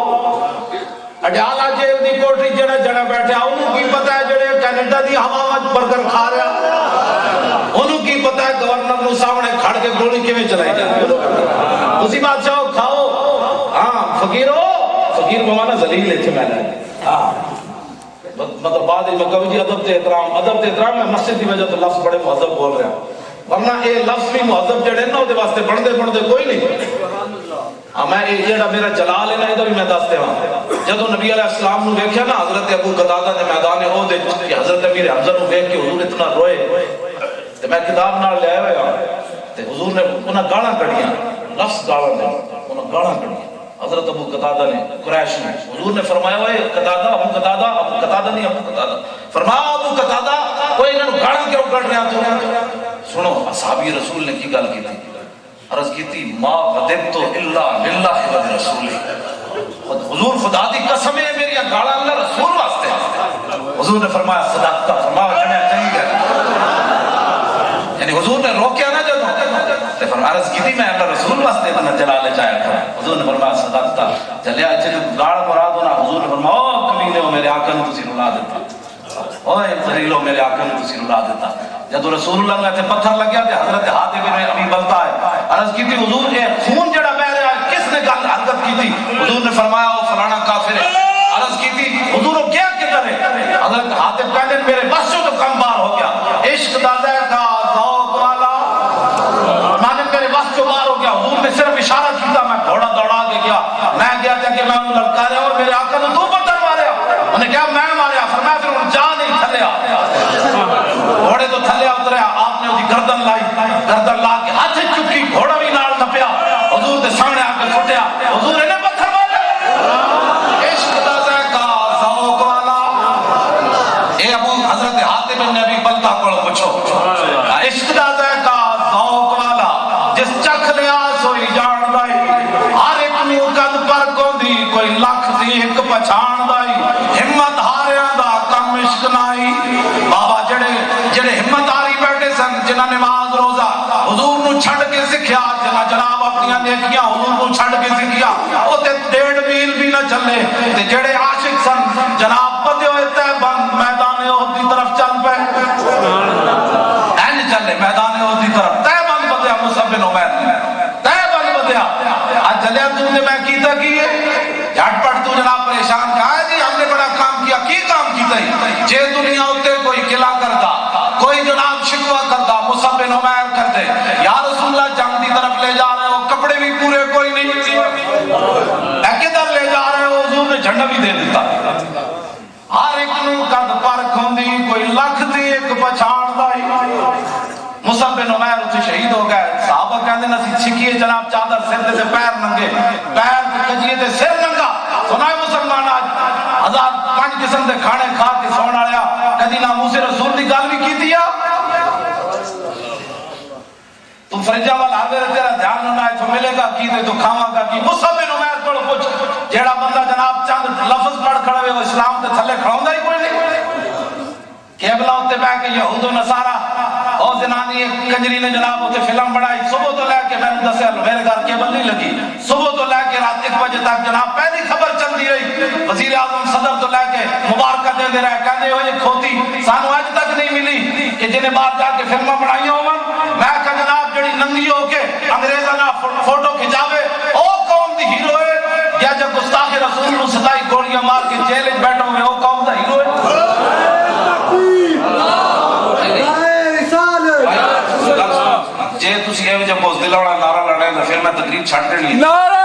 اڈیالہ جیل دی کوٹری جڑا جڑا بیٹھا انہوں کی پتہ ہے جڑے کینیڈا دی ہوا وچ برگر کھا رہا انہوں کی کی پتہ ہے گورنر نو سامنے کھڑ کے گولی کیویں چلائی جاتی ہے؟ اسی بادشاہ کھاؤ ہاں فقیرو فقیر بمانا ذلیل ہے میں نے ہاں مطلب بعد میں کبھی جی ادب تے احترام میں مسجد کی وجہ تو لفظ بڑے مہذب بول رہا ہوں ورنہ یہ لفظ بھی مہذب جڑے نا وہ واسطے بنتے کوئی نہیں ہاں میں یہ جڑا میرا جلال ہے نا ادھر بھی میں دستے ہاں جدو نبی علیہ السلام نے دیکھا نا حضرت ابو قتادہ نے میدان عہد کہ حضرت امیر حمزہ کو دیکھ کے حضور اتنا روئے تو میں کتاب نال لے آیا تے حضور نے انہاں گالاں کڑیاں لفظ گالاں دے انہاں گالاں کڑیاں حضرت ابو قتادہ نے قریش نے حضور نے فرمایا اوے قتادہ ابو قتادہ نہیں ابو قتادہ فرمایا ابو قتادہ کوئی انہاں گالاں کیوں کڑ رہا تو سنو اصحابی رسول نے کی گل کی تھی عرض کی تھی ما غضبت الا للہ و رسولہ حضور خدا دی قسم ہے میری گالاں اللہ رسول واسطے حضور نے فرمایا صدقت فرمایا جنے صحیح ہے یعنی حضور نے روکیا نا جدوں تے فرمایا عرض کی تھی میں اللہ رسول واسطے اتنا جلال چاہیا تھا حضور نے فرمایا صدقت چلیا اچھے تو گاڑ مراد ہونا حضور نے فرمایا او کمینے ہو میرے آقا نے تسی رلا دیتا اوے ذلیلو میرے آقا نے تسی رلا دیتا جدو رسول اللہ نے پتھر لگیا تے حضرت حاتم بن ابی بلتہ ہے عرض کی تھی حضور اے خون جڑا بہ رہا ہے کس نے گل حرکت کی تھی حضور نے فرمایا او فلانا کافر ہے عرض کی تھی حضور وہ کیا کدھر ہے حضرت حاتم کہتے ہیں میرے بس تو کم بار ہو گیا عشق دادا کا ذوق والا مانے میرے بس تو بار ہو گیا حضور نے صرف اشارہ کیا میں گھوڑا دوڑا کے گیا میں گیا جا کے میں انہوں للکاریا اور میرے آقا نے 2 پتھر ماریا انہوں نے کہا میں ماریا فرمایا پھر انہوں جا نہیں تھلیا گھوڑے تو تھلے اتریا آپ نے اس کی گردن لا کے ہاتھ چکی گھوڑا بھی نال نپیا حضور کے سامنے آ کے پھٹیا حضور نے پتھر مارے عشق دادا کا ذوق والا اے ابو حضرت حاتم بن ابی بلتہ کو پوچھو عشق دادا کا ذوق والا جس چکھ لیا سوئی جان دائی ہر ایک نو قد پر کوندی کوئی لکھ دی ایک پہچان دائی ہمت ہاریاں دا کم عشق نائی بابا جڑے ہمت ہاری بیٹھے سن جنہاں نماز روزہ حضور نو چھڑ کے سکھیا جناب اپنی نیکیاں حضور نو چھڑ کے سکھیا او تے 1.5 میل بھی نہ چلے تے جڑے عاشق سن جناب بدے ہوئے تیبند میدان احد دی طرف چل پے این چلے میدان احد دی طرف تیبند بدیا مصعب بن عمیر تیبند بدیا آج چلیا تو نے میں کیتا کیے جھٹ پٹ تو جناب پریشان کہا ہے جی ہم نے بڑا کام کیا کی کام کیتا ہی جے دنیا ہوتے کوئی قلعہ کرتا کوئی جناب شکوہ کرتا مصعب بن عمیر کرتے یا رسول اللہ جنگ دی طرف لے جا رہے ہو کپڑے بھی پورے کوئی نہیں کدھر لے جا رہے ہو حضور نے جھنڈا بھی دے دیتا ہر ایک نو قد پر کھوندی کوئی لکھ دی ایک پہچان دائی مصعب بن عمیر اتنے شہید ہو گئے صحابہ کہتے ہیں نا چھکیے جناب چادر سر دے پیر ننگے پیر کجیے دے سر ننگا سنائے مسلمان آج 1005 قسم دے کھانے کھا کے سونا لیا کدی ناموس رسول دی گل بھی کی دیا تم فرجا والا حاضر تیرا دھیان نہ آئے تو ملے گا کی دے تو کھاواں گا کی مصعب بن عمیر کو پوچھ جیڑا بندہ جناب چند لفظ پڑھ کھڑا ہوئے وہ اسلام تے تھلے کھڑاوندا ہی کوئی نہیں کیبلا ہوتے بہ کے یہود و نصارا اور زنانی ایک کنجری نے جناب ہوتے فلم بڑھائی صبح تو لے کے میں نے دسیا میرے گھر کیبل نہیں لگی صبح تو لے کے رات 1 بجے تک جناب پہلی خبر چلتی رہی وزیر اعظم صدر تو لے کے مبارکہ دے رہے کہتے ہو یہ کھوتی سانو اج تک نہیں ملی کہ جنہیں بات جا کے فلمیں بنائی ہوں میں کہا جناب جڑی ننگی ہو کے انگریزاں نہ فوٹو کھچاوے او قوم دی ہیرو ہے یا جب گستاخ رسول نو 27 گولیاں مار کے جیل وچ بیٹھا ہوئے او قوم دا ہیرو ہے جے تسی ایویں جے بزدل والا نعرہ لڑے تے پھر میں تقریر چھڈ دینی نعرہ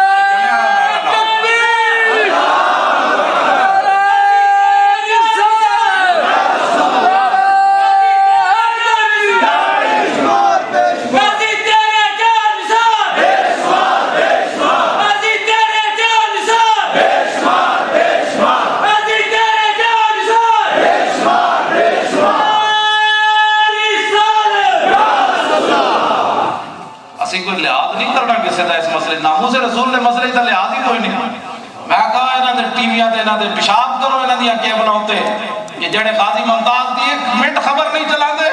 ناموس رسول نے مسئلے کا لحاظ ہی کوئی نہیں میں کہا انہوں نے ٹی ویاں تے انہوں نے پیشاب کرو انہوں نے کیا بناؤتے کہ جڑے قاضی ممتاز دی 1 منٹ خبر نہیں چلا دے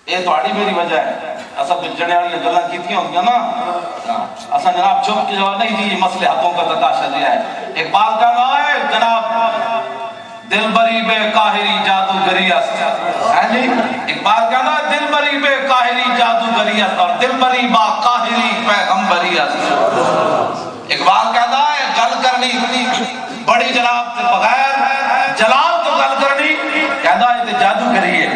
یہ تھوڑی میری وجہ ہے ایسا جڑے والی گلاں کیتیاں ہوندیاں نا ایسا جناب چپ کے جواب نہیں جی مسئلے حقوں کا تقاضا دیا ہے اقبال کہہ رہا ہے جناب دل بری بے قاہری جادوگری است. ہے جی اقبال کہنا دل بری بے قاہری جادوگری است اور دل بری با قاہری پیغمبری است. اقبال کہتا ہے گل کرنی بڑی جناب سے بغیر جلال تو گل کرنی کہتا ہے یہ جادوگری ہے.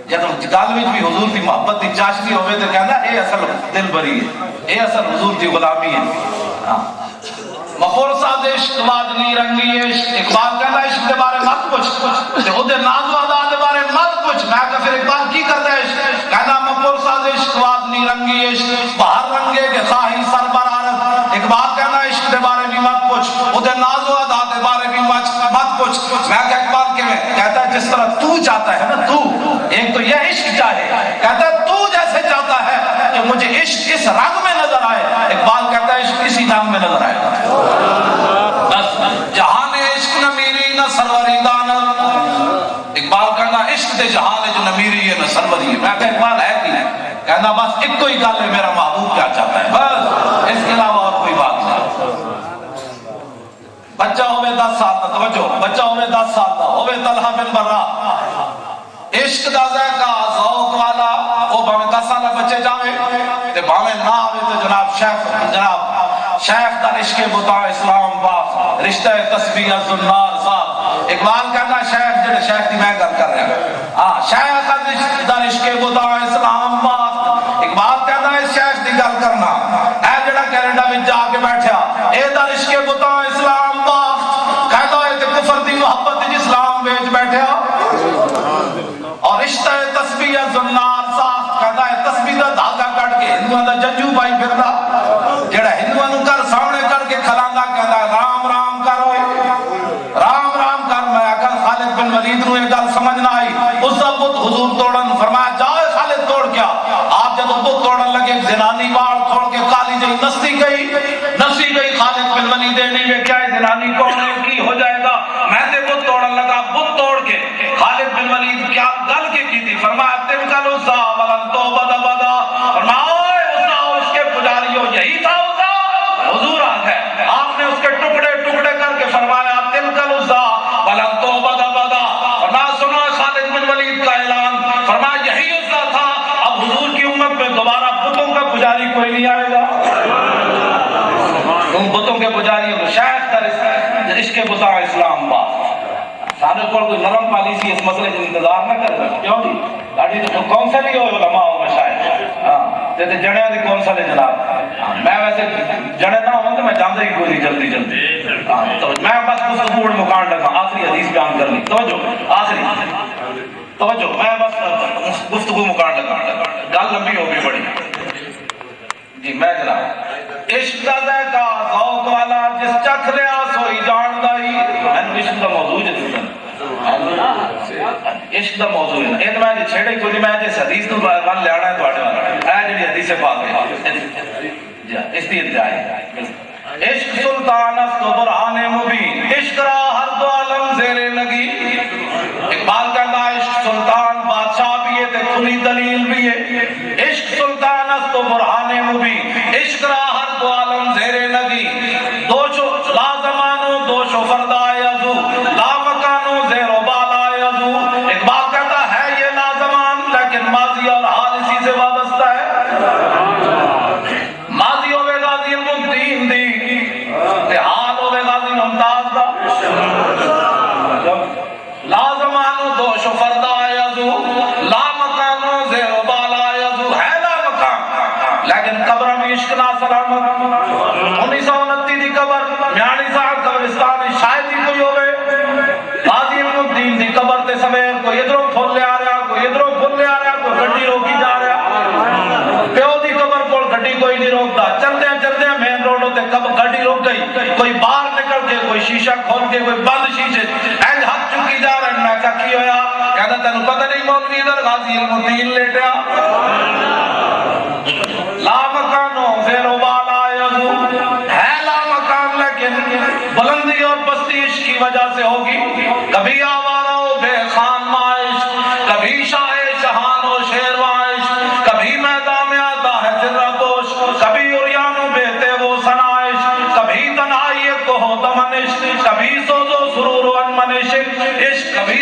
جب گل وچ بھی حضور دی محبت دی چاشنی ہوے تو کہتا ہے اے اصل دل بری ہے, اے اصل حضور دی غلامی ہے. ہاں مخور ساز عشق وادنی رنگی عشق. اقبال کہتا ہے عشق کے بارے مت پوچھ تے او دے ناز و ادا دے بارے مت پوچھ. میں کہ پھر اقبال کی کرتا ہے عشق, کہتا مخور ساز عشق وادنی رنگی عشق باہر رنگے کے خواہی سر برارت. اقبال کہتا ہے عشق کے بارے بھی مت پوچھ, او دے ناز و ادا دے بارے بھی مت پوچھ. میں کہ اقبال کے میں کہتا ہے جس طرح تو چاہتا ہے نا, تو ایک تو یہ عشق چاہے, کہتا ہے تو جیسے چاہتا ہے کہ مجھے عشق اس رنگ میں نظر آئے, اقبال کہتا ہے عشق اسی رنگ میں نظر آئے. جہان عشق نہ میری نہ سروری دانا. اقبال کہنا عشق دے جہان جو نہ میری ہے نہ سروری ہے. میں کہ اقبال ہے کہ کہنا بس ایک کوئی گل ہے میرا محبوب کیا چاہتا ہے, بس اس کے علاوہ اور کوئی بات نہیں. بچہ ہوئے 10 سال کا, توجہ, بچہ ہوئے 10 سال کا ہوئے طلحہ بن برا, عشق دا ذائقہ ذوق والا وہ بھاویں 10 سالہ بچے جاوے تے بھاویں نہ آوے تو جناب شیخ دا عشق بتا اسلام باغ رشتہ تسبیح الزنار صاحب. اقبال کہنا شیخ جڑے شیخ دی میں گل کر رہا ہوں, ہاں شیخ دا عشق بتا اسلام باغ. اقبال کہنا ہے شیخ دی گل کرنا اے جڑا کینیڈا وچ جا کے بیٹھا اے دا عشق بتا اسلام باغ. کہنا ہے تے کفر دی محبت اسلام وچ بیٹھا اور رشتہ تسبیح الزنار صاحب. کہتا ہے تسبیح دا دھاگا کٹ کے ہندوؤں دا جنجو پائی پھردا جڑا ہندوؤں نوں کر سامنے کر کے کھلاندا کہندا رام رام کر اوئے رام رام کر. میں اگر خالد بن ولید نوں یہ گل سمجھ نہ آئی اس دا بت حضور توڑن فرمایا جاؤ خالد توڑ کیا. آپ جب بت توڑن لگے زنانی وال کھول کے کالی جئی نسی گئی خالد بن ولید نے یہ کیا ہے زنانی کون ہے کی ہو جائے گا. میں تے بت توڑن لگا, بت توڑ کے خالد بن ولید کیا گل کی تھی فرمایا تم کا لوزا ولن تو بدا بدا. فرمایا عزا اس کے پجاریوں یہی تھا عزا, حضور آ گئے آپ نے اس کے ٹکڑے ٹکڑے کر کے فرمایا تم کا لوزا ولن تو بدا بدا. فرمایا سنو خالد بن ولید کا اعلان, فرمایا یہی عزا تھا. اب حضور کی امت میں دوبارہ بتوں کا پجاری کوئی نہیں آئے گا. تم بتوں کے پجاریوں کو شیخ در عشق بتا اسلام با سارے کو کوئی نرم پالیسی اس مسئلے کا انتظار نہ کرے. کیوں جی گاڑی تو کونسل ہی ہو علماء و مشائخ, ہاں تے جڑے دی کونسل ہے جناب. میں ویسے جڑے نہ ہوں تو میں جاندا ہی کوئی نہیں جلدی ہاں تو میں بس گفتگو مکان لگا آخری حدیث بیان کرنی. توجہ آخری توجہ, میں بس گفتگو مکان لگا, گل لمبی ہو گئی بڑی جی. میں جناب عشق دا ذائقہ ذوق والا جس چکھ لیا سوئی جاندا ہی. عشق دا موضوع ہے, عشق دا موضوع ہے. یہ میں چھیڑے کوئی میں جس حدیث تو ون لینا ہے تواڈے وال اے جڑی حدیث پاک ہے جی اس دی انتہا ہے. عشق سلطان است و برہان مبین عشق را ہر دو عالم زیر لگی. اقبال کہتا ہے عشق سلطان بادشاہ بھی ہے تے کھلی دلیل بھی ہے. عشق سلطان است و برہان مبین عشق را ہر دو عالم زیر لگی. دو شو لا زمانو دو شو فردا یزو لا مکانو زیر و بالا یزو. اقبال کہتا ہے یہ لا زمان لیکن ماضی اور حال اسی سے وابستہ ہے. ماضی ہوئے غازی المدین دی تے حال ہوئے غازی ممتاز دا. لا زمانو دو شو فردا یزو لا مکانو زیر و بالا یزو. ہے لا مکان لیکن قبر میں عشق نا سلامت. 1929 دی قبر میانی صاحب قبرستان شاید ہی کوئی ہوئے. غازی المدین دی قبر تے سویر کوئی ادھروں پھول لے آ رہا کوئی ادھروں پھول لے آ رہا کوئی گڈی روکی جا رہا. پیو دی قبر کو گڈی کوئی نہیں روکتا. چلدے مین روڈوں تے کب گاڑی روک گئی کوئی باہر نکل کے کوئی شیشہ کھول کے کوئی بند شیشے اینج ہاتھ چکی جا رہا ہے. میں کہا کی ہویا کہتا تینوں پتہ نہیں مولوی ادھر غازی المدین لیٹیا. لا مکانو زیر و بالا یزو ہے لا مکان لیکن بلندی اور پستی عشق کی وجہ سے ہوگی. کبھی آوارہ و بے خان مائش کبھی شاہ شہان و شیروائش کبھی میدان میں آتا ہے ذرہ دوش کبھی اریانو بہتے وہ سنائش کبھی تنہائی کو ہو دمنش کبھی سوز و سرور و انمنش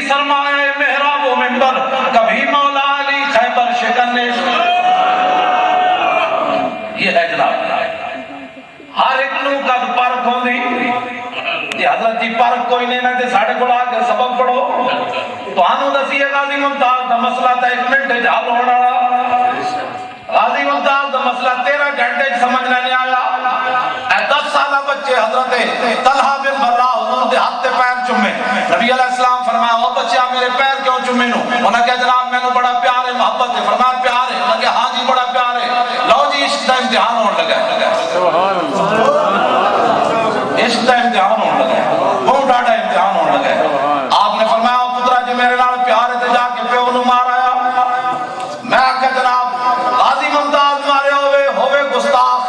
سرمایہ محراب و منبر کبھی مولا علی خیبر شکننے یہ ہے جناب ہر ایک نو قد پرکھ ہوندی جی حضرت جی پرکھ کوئی نہیں نہ تے ساڑھے کو آگے سبق پڑھو تو آنو دسیے غازی ممتاز دا مسئلہ تا 1 منٹ جھال ہونا غازی ممتاز دا مسئلہ 13 گھنٹے سمجھنے نہیں آیا 10 سالہ بچے حضرت طلحہ بن برہ حضور دے ہاتھ تے پیر چمے نبی علیہ السلام فرمایا او بچہ میرے پیر کیوں چمے نو انہاں کہا جناب میں نو بڑا پیار ہے محبت ہے فرمایا پیار ہے انہاں کہا ہاں جی بڑا پیار ہے لو جی عشق دا امتحان ہونے لگا عشق دا امتحان ہونے لگا بہت ڈاڑا امتحان ہونے لگا آپ نے فرمایا او پترا جو میرے نال پیار ہے تے جا کے پیو نو مار آیا میں آکھا جناب غازی ممتاز مارے ہوئے گستاخ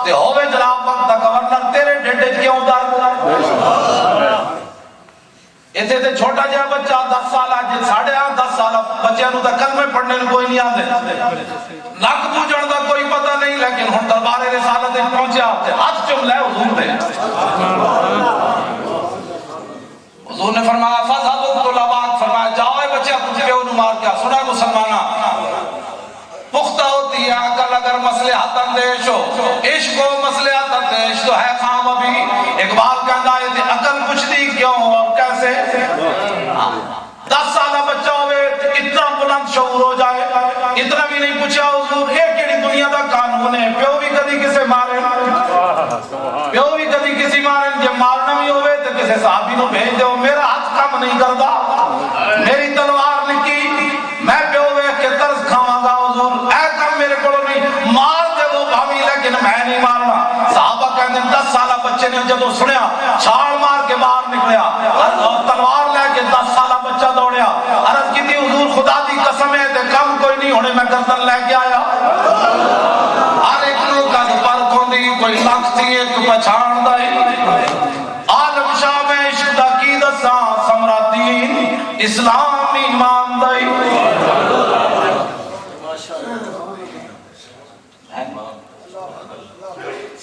تے ہوئے جناب وقت دا گورنر تیرے ڈھڈے کیوں درد ایتھے تے چھوٹا جہا بچہ 10 سالہ جی 10.5 سالہ بچے نو تے کلمے پڑھنے نو کوئی نہیں آندے لک پوجن دا کوئی پتہ نہیں لیکن ہن دربار رسالت پہنچیا تے ہاتھ چم لے حضور دے حضور نے فرمایا فذهبوا طلباء فرمایا جاؤ اے بچے اپنے پیو نو مار کے سنا مسلمانہ پختہ ہوتی ہے عقل اگر مصلحت اندیش ہو عشق و مصلحت اندیش تو ہے خام ابھی اقبال کہندا ہے کہ عقل پوچھتی کیوں اور کیسے 10 سالہ بچہ ہوئے اتنا بلند شعور ہو جائے اتنا بھی نہیں پوچھا حضور ایک کیڑی دنیا دا قانون ہے پیو بھی کدی کسے مارے پیو بھی کدی کسی مارے جب مارنا بھی ہوئے تو کسے صحابی نو بھیج دے میرا ہاتھ کم نہیں کردا میری تلوار نکی میں پیو ویکھ کے ترس کھاواں گا حضور اے کم میرے کو نہیں مار دے وہ بھاوی لیکن میں نہیں مارنا صحابہ کہندے 10 سالہ بچے نے جدوں سنیا چھال مار کے باہر نکلیا اور تلوار لے کے 10 سالہ بچہ دوڑیا عرض کیتی حضور خدا دی قسم ہے تے کم کوئی نہیں ہونے میں گردن لے کے آیا ہر ایک نو کا فرق ہوندی کوئی لکھ تھی ایک پہچان دا عالم شاہ میں عشق دا کی دساں سمرا دین اسلام ایمان دا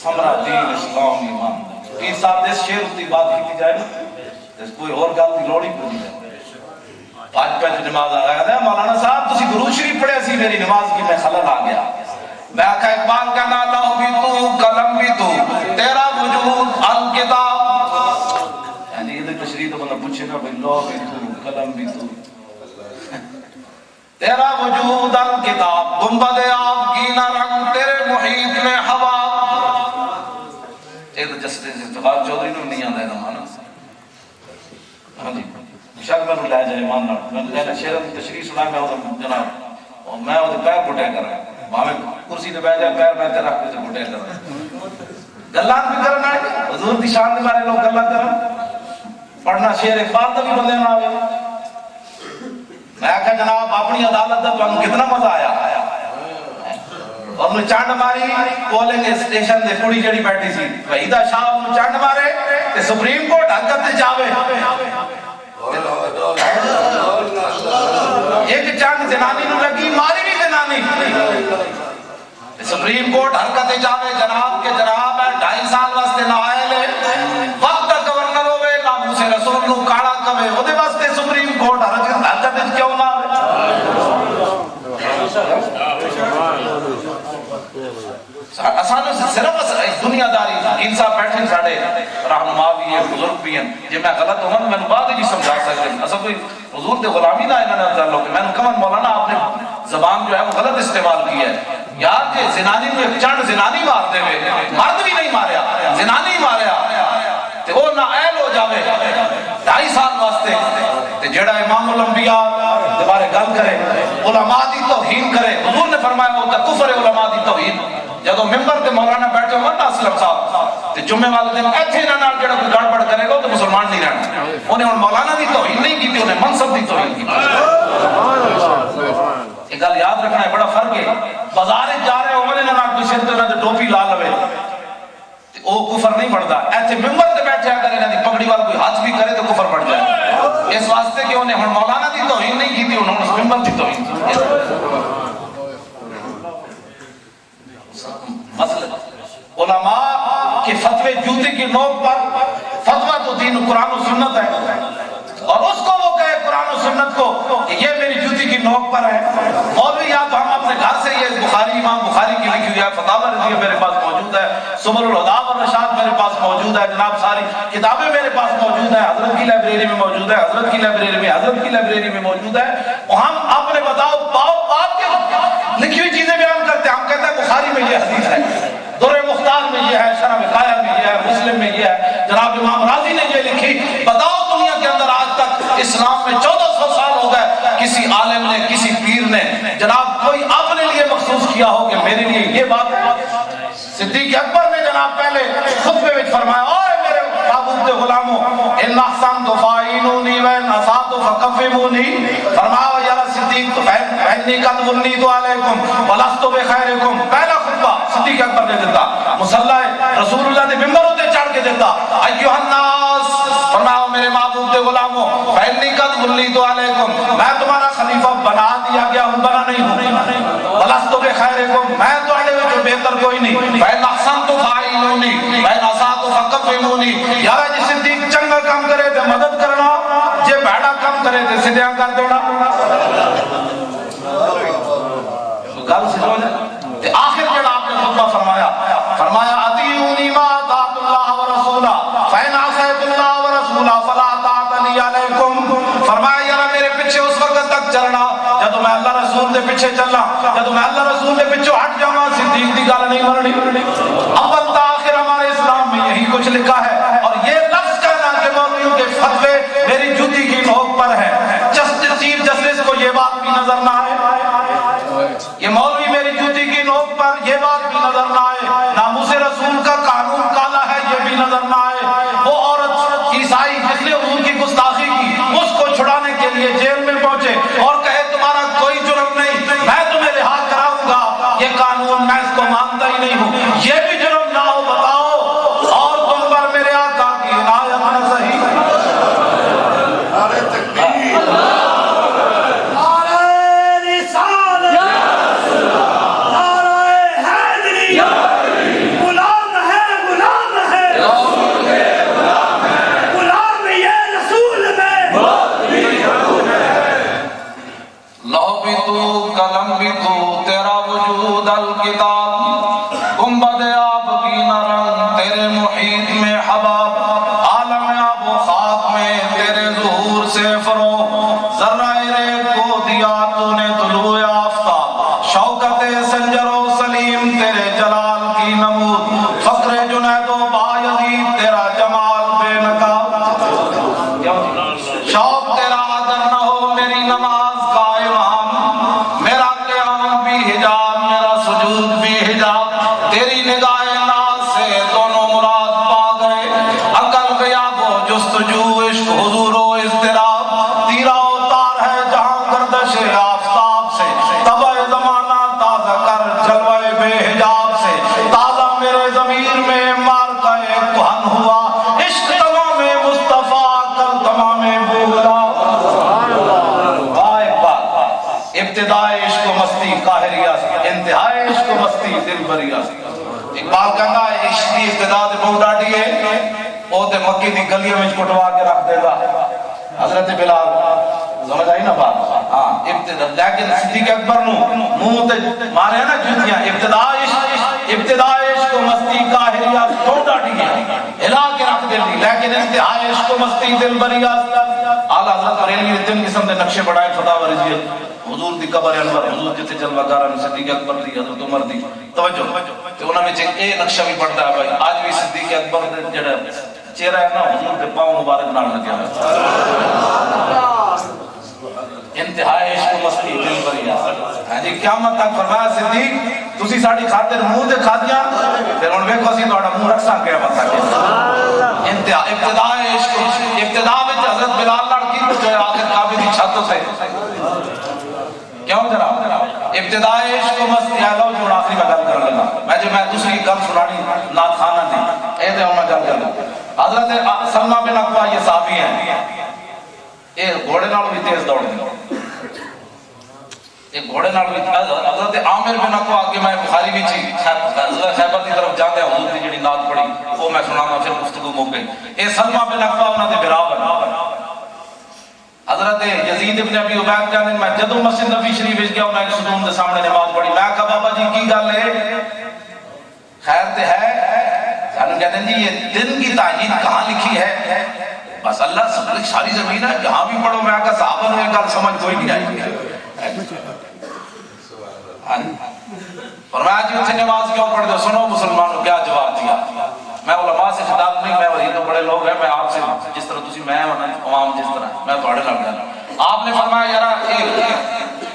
سمرا دین اسلام ایمان دا یہ ساتھ اس شعر اتی بات کی جائے نا کوئی اور گل دی لوڑی پڑی جائے پانچ پہنچ نماز آ گیا تھا مولانا صاحب تسی درود شریف پڑھے سی میری نماز کی میں خلل آ گیا میں آکھا اقبال کا نالا بھی تو قلم بھی تو تیرا وجود الکتاب یعنی یہ تشریح تو بندہ پوچھے گا بھئی لو بھی تو قلم بھی تو تیرا وجود الکتاب گنبد آپ کی نہ رنگ تیرے محیط میں ہوا یہ تو جسٹس افتخار چودھری نے نہیں آندہ ہے نمانا ہاں جی شک میں لے جائے ایمان میں نے شیرہ تشریح سنا میں جناب اور میں وہ پیر پٹے کر رہا ہوں وہاں کرسی نے بیٹھا پیر میں تے رکھ کے پٹے کر رہا ہوں گلان بھی کرنا ہے حضور دی شان دے بارے لوگ گلان کرنا پڑھنا شعر اقبال دا بھی بندے نہ آوے میں کہا جناب اپنی عدالت دا تو کتنا مزہ آیا اور انہوں چانڈ ماری پولنگ اسٹیشن دے کڑی جڑی بیٹھی سی وحیدہ شاہ انہوں چانڈ مارے تے سپریم کورٹ حقت تے جاوے ایک چانڈ زنانی نو لگی ماری بھی زنانی سپریم کورٹ حرکت جاوے جناب کے جناب ہے 2.5 سال واسطے نائل ہے وقت گورنر ہوئے ناموس رسول نو کاڑا کوے وہ دے واسطے سپریم کورٹ حرکت کیوں نہ اسانو سے صرف دنیا داری انصاف بیٹھیں ساڑے رہنما بھی ہیں بزرگ بھی ہیں جب میں غلط ہوں میں نے بعد ہی سمجھا سکتے ہیں اصلا کوئی حضور دے غلامی نہ انہوں نے تعلق ہے میں نے کہا مولانا آپ نے زبان جو ہے وہ غلط استعمال کی ہے یار کہ زنانی میں ایک چانڈ زنانی مارتے ہوئے مرد بھی نہیں ماریا زنانی ماریا تے وہ نااہل ہو جاوے 2.5 سال واسطے تے جڑا امام الانبیاء دے بارے گل کرے علماء دی توہین کرے حضور نے فرمایا وہ کفر علماء دی توہین جدو ممبر تے مولانا بیٹھے ہوئے نا اسلم صاحب تے جمعے والے دن ایتھے نہ نال جڑا کوئی گڑبڑ کرے گا تو مسلمان نہیں رہنا انہیں ہن مولانا دی توہین نہیں کیتی انہیں منصب دی توہین کی یہ گل یاد رکھنا ہے بڑا فرق ہے بازار جا رہے ہونے نہ کوئی سر تے نہ ٹوپی لا لوے او کفر نہیں بڑھتا ایتھے ممبر تے بیٹھے اگر انہاں دی پگڑی والا کوئی ہاتھ بھی کرے تو کفر بڑھ جائے اس واسطے کہ انہیں ہن مولانا دی توہین نہیں کیتی انہوں نے ممبر دی توہین کی مثلا علماء کے فتوے جوتے کی نوک پر فتوہ تو دین قرآن و سنت ہے اور اس کو وہ کہے قرآن و سنت کو کہ یہ میری جوتی کی نوک پر ہے. مولوی یا تو ہم اپنے گھر سے یہ بخاری امام بخاری کی لکھی ہوئی ہے فتاوی رضیہ میرے پاس موجود ہے, سبل الہدی والرشاد میرے پاس موجود ہے, جناب ساری کتابیں میرے پاس موجود ہیں, حضرت کی لائبریری میں موجود ہے, حضرت کی لائبریری میں, حضرت کی لائبریری میں موجود ہے. ہم اپنے بتاؤ بات کے لکھی ہوئی چیزیں بیان کرتے ہیں. ہم کہتے ہیں بخاری میں یہ حدیث ہے, در مختار میں یہ ہے, شرح وقایہ میں یہ ہے, مسلم میں یہ ہے, جناب امام راضی نے یہ لکھی. بتاؤ دنیا کے اندر آج تک اسلام میں 1400 سال ہو گئے کسی عالم نے کسی پیر نے جناب کوئی اپنے لیے مخصوص کیا ہو کہ میرے لیے یہ بات. صدیق اکبر نے جناب پہلے خطبے میں فرمایا, اوے میرے محبوب غلاموں, ان احسنت فاعینونی وان اسأت فکفمونی. فرمایا یا صدیق تو فإنی قد وليت علیکم ولست بخیرکم. پہلا خطبہ صدیق اکبر نے دیتا, مصلی رسول اللہ کے ممبر تے چڑھ کے دیتا, ایھا الناس, فرمایا میرے محبوب کے غلاموں, فإنی قد وليت علیکم, میں تمہارا خلیفہ بنا دیا گیا ہوں, بنا نہیں ہوں, ولست بخیرکم, میں تمہارے جو بہتر کوئی نہیں, فإن احسنت فاعینونی وإن اسأت فکفمونی. یار جی صدیق چنگا کام کرے تے مدد کرنا, جے بھڑا کام کرے تے سیدھا کر دینا. گل سمجھ تے آخر جڑا آپ نے خطبہ فرمایا اطیعونی ما اطاعت اللہ ورسولہ فإن عصیت اللہ ورسولہ فلا طاعت لی علیکم. فرمایا یار میرے پیچھے اس وقت تک چلنا جب میں اللہ رسول دے پیچھے چلنا, جب میں اللہ رسول دے پیچھے ہٹ جاواں صدیق دی گل نہیں مننی. اول تا آخر ہمارے اسلام میں یہی کچھ لکھا ہے. اور یہ لفظ کہنا کہ مولویوں کے فتوے میری جوتی کی نوک پر ہے, چیف جسٹس کو یہ بات بھی نظر نہ آئے, یہ مولوی میری جوتی کی نوک پر یہ بات بھی نظر نہ آئے, ناموس رسول کا قانون کالا ہے یہ بھی نظر نہ آئے, وہ عورت عیسائی جس نے حضور کی گستاخی کی اس کو چھڑانے کے لیے جیل میں پہنچے اور کہے تمہارا کوئی جرم نہیں, میں تمہیں رہا کراؤں گا, یہ قانون میں اس کو مانتا ہی نہیں ہوں, یہ بھی جرم نہ ہو بتاؤ, اور تم پر میرے آقا کی عنایت نہ صحیح. قلم بھی تو تیرا وجود الکتاب, گنبد آب کی نرم تیرے محیط میں حباب, عالم آب و خاک میں تیرے ظہور سے فروغ, ذرہ ریت کو دیا تو نے طلوع آفتاب, شوکت سنجر و سلیم تیرے جلال کی نمود, فقر جنید و بایزید تیرا جمال بے نقاب. شوق تیرا اگر نہ ہو میری نماز کا امام, میرا قیام بھی حجاب میرا سجود بھی حجاب, تیری نگاہ ناز سے دونوں مراد پا گئے, عقل غیاب و جستجو عشق حضور و اضطراب, تیرا اوتار ہے جہاں گردش آفتاب سے, طبع زمانہ تازہ کر جلوہ بے حجاب سے, تازہ میرے ضمیر میں مار کا ایک کہن ہوا, عشق تمام مصطفیٰ کل تمام بولا. ابتدائے عشق و مستی قاہریہ سے, انتہائے عشق و مستی دل بریہ سے. اقبال کہنا ہے عشق کی ابتدا دے بہت ڈاٹی ہے, وہ تے مکی دی گلیوں میں کٹوا کے رکھ دے گا. حضرت بلال سمجھ آئی نا بات, ہاں ابتدا, لیکن صدیق اکبر نو منہ تے مارے نا جوتیاں, ابتدائے عشق و مستی قاہریہ سے بہت ڈاٹی ہے, ہلا کے رکھ دے دی, لیکن انتہائے عشق و مستی دل بریہ سے. اعلیٰ حضرت بریلوی نے 3 قسم دے نقشے بڑھائے فتاوی رضیہ, حضور دی قبر انور, حضور جتے جلوہ گارہ میں صدیق اکبر دی, حضرت عمر دی. توجہ کہ انہوں نے اے نقشہ بھی پڑھتا ہے بھائی, آج بھی صدیق اکبر دے جڑا چہرہ ہے نا حضور دے پاؤں مبارک نال لگیا ہے. انتہائی عشق و مستی دل بریہ. ہاں جی قیامت تک فرمایا صدیق تسی ساڈی خاطر منہ تے کھادیاں, پھر ہن ویکھو اسی تہاڈا منہ رکھساں قیامت تک. انتہا ابتدائے عشق, ابتدا وچ حضرت بلال نال کی کچھ آخر کعبے دی چھت سے کیوں جناب, ابتدائے عشق و مستی. لو جو آخری میں گل کر لینا, میں دوسری گل سنانی نعت خانہ دی, اے تے ہن میں گل کرنا. حضرت سلمہ بن اکوع یہ صحابی ہیں, یہ گھوڑے نال بھی تیز دوڑتے, ایک گھوڑے نال بھی. حضرت عامر بن اکوع آگے میں بخاری بھی چی حضرت خیبر کی طرف جاتے ہیں, حضور کی جڑی نعت پڑھی وہ میں سنانا پھر گفتگو موقع. اے سلمہ بن اکوع انہاں دے برابر, حضرت یزید ابن ابی عبید کہنے میں جدو مسجد نبی شریف وچ گیا میں ایک ستون دے سامنے نماز پڑھی میں کہا بابا جی کی گل ہے خیر تے ہے سانو کہتے ہیں جی یہ دن کی تعین کہاں لکھی ہے بس اللہ سب ساری زمین ہے جہاں بھی پڑھو میں کہا صحابہ نے گل سمجھ کوئی نہیں آئی فرمایا جی اتنے نماز کیوں پڑھ دو سنو مسلمانوں کیا جواب دیا میں علماء سے خطاب نہیں میں وہی تو بڑے لوگ ہیں میں آپ سے جس طرح تسی میں ہونا عوام جس طرح میں تھوڑے نال گل آپ نے فرمایا یار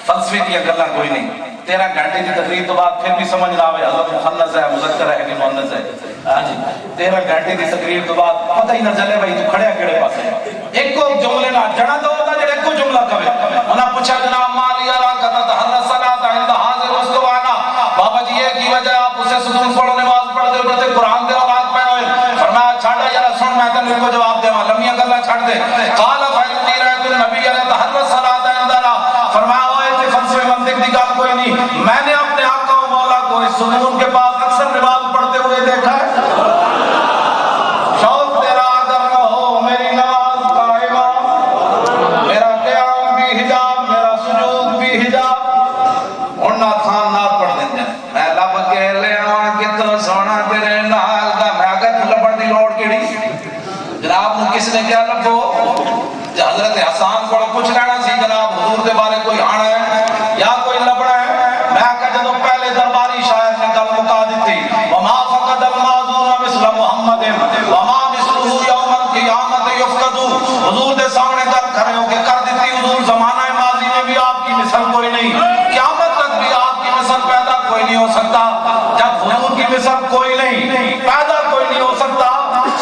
فلسفے کی گلاں کوئی نہیں 13 گھنٹے کی تقریر تو بعد پھر بھی سمجھ نہ آوے حضرت مخنث ہے مذکر ہے کہ مؤنث ہے ہاں جی 13 گھنٹے کی تقریر تو بعد پتہ ہی نہ چلے بھائی تو کھڑیا کیڑے پاسے ایک کو جملے نہ جڑا تو ہوتا جڑا ایک کو جملہ کہے انہاں پوچھا جناب مالی علا کتا تحرس صلاۃ عند حاضر واستوانا بابا جی یہ کی وجہ آپ اسے ستون پڑھو نماز پڑھ دے جتے قرآن دے رات پہ ہوئے فرمایا چھاڑا یار سن میں تینوں کو جواب دیواں لمیاں گلاں چھڑ دے قال فإني رأيت النبي يتحرس صلاۃ عندنا فرمایا اوئے تے فلسفے منطق دی گل کوئی نہیں میں نے اپنے آقا و مولا کو اس ستون کے پاس اکثر نماز پڑھتے ہوئے دیکھا ہے شوق تیرا اگر نہ ہو میری نماز قائمہ میرا قیام بھی حجاب میرا سجود بھی حجاب اور نہ تھان نہ پڑھ دیں میں لب کے لے آواں کتنا سونا تیرے نال دا میں اگر لبڑ دی لوڑ کیڑی جناب نو کس نے کیا لبو حضرت حسان کو پوچھ لینا سی جناب حضور دے بارے کوئی آنا ہے یا کوئی لبڑا ہے میں کہا جدو پہلے درباری شاعر نے گل مکا دیتی وما فقد المعذور مثل محمد وما مثله یوم القیامت یفقد حضور دے سامنے گل کھڑے ہو کے کر دیتی حضور زمانہ ماضی میں بھی آپ کی مثل کوئی نہیں قیامت تک بھی آپ کی مثل پیدا کوئی نہیں ہو سکتا جب حضور کی مثل کوئی نہیں پیدا کوئی نہیں ہو سکتا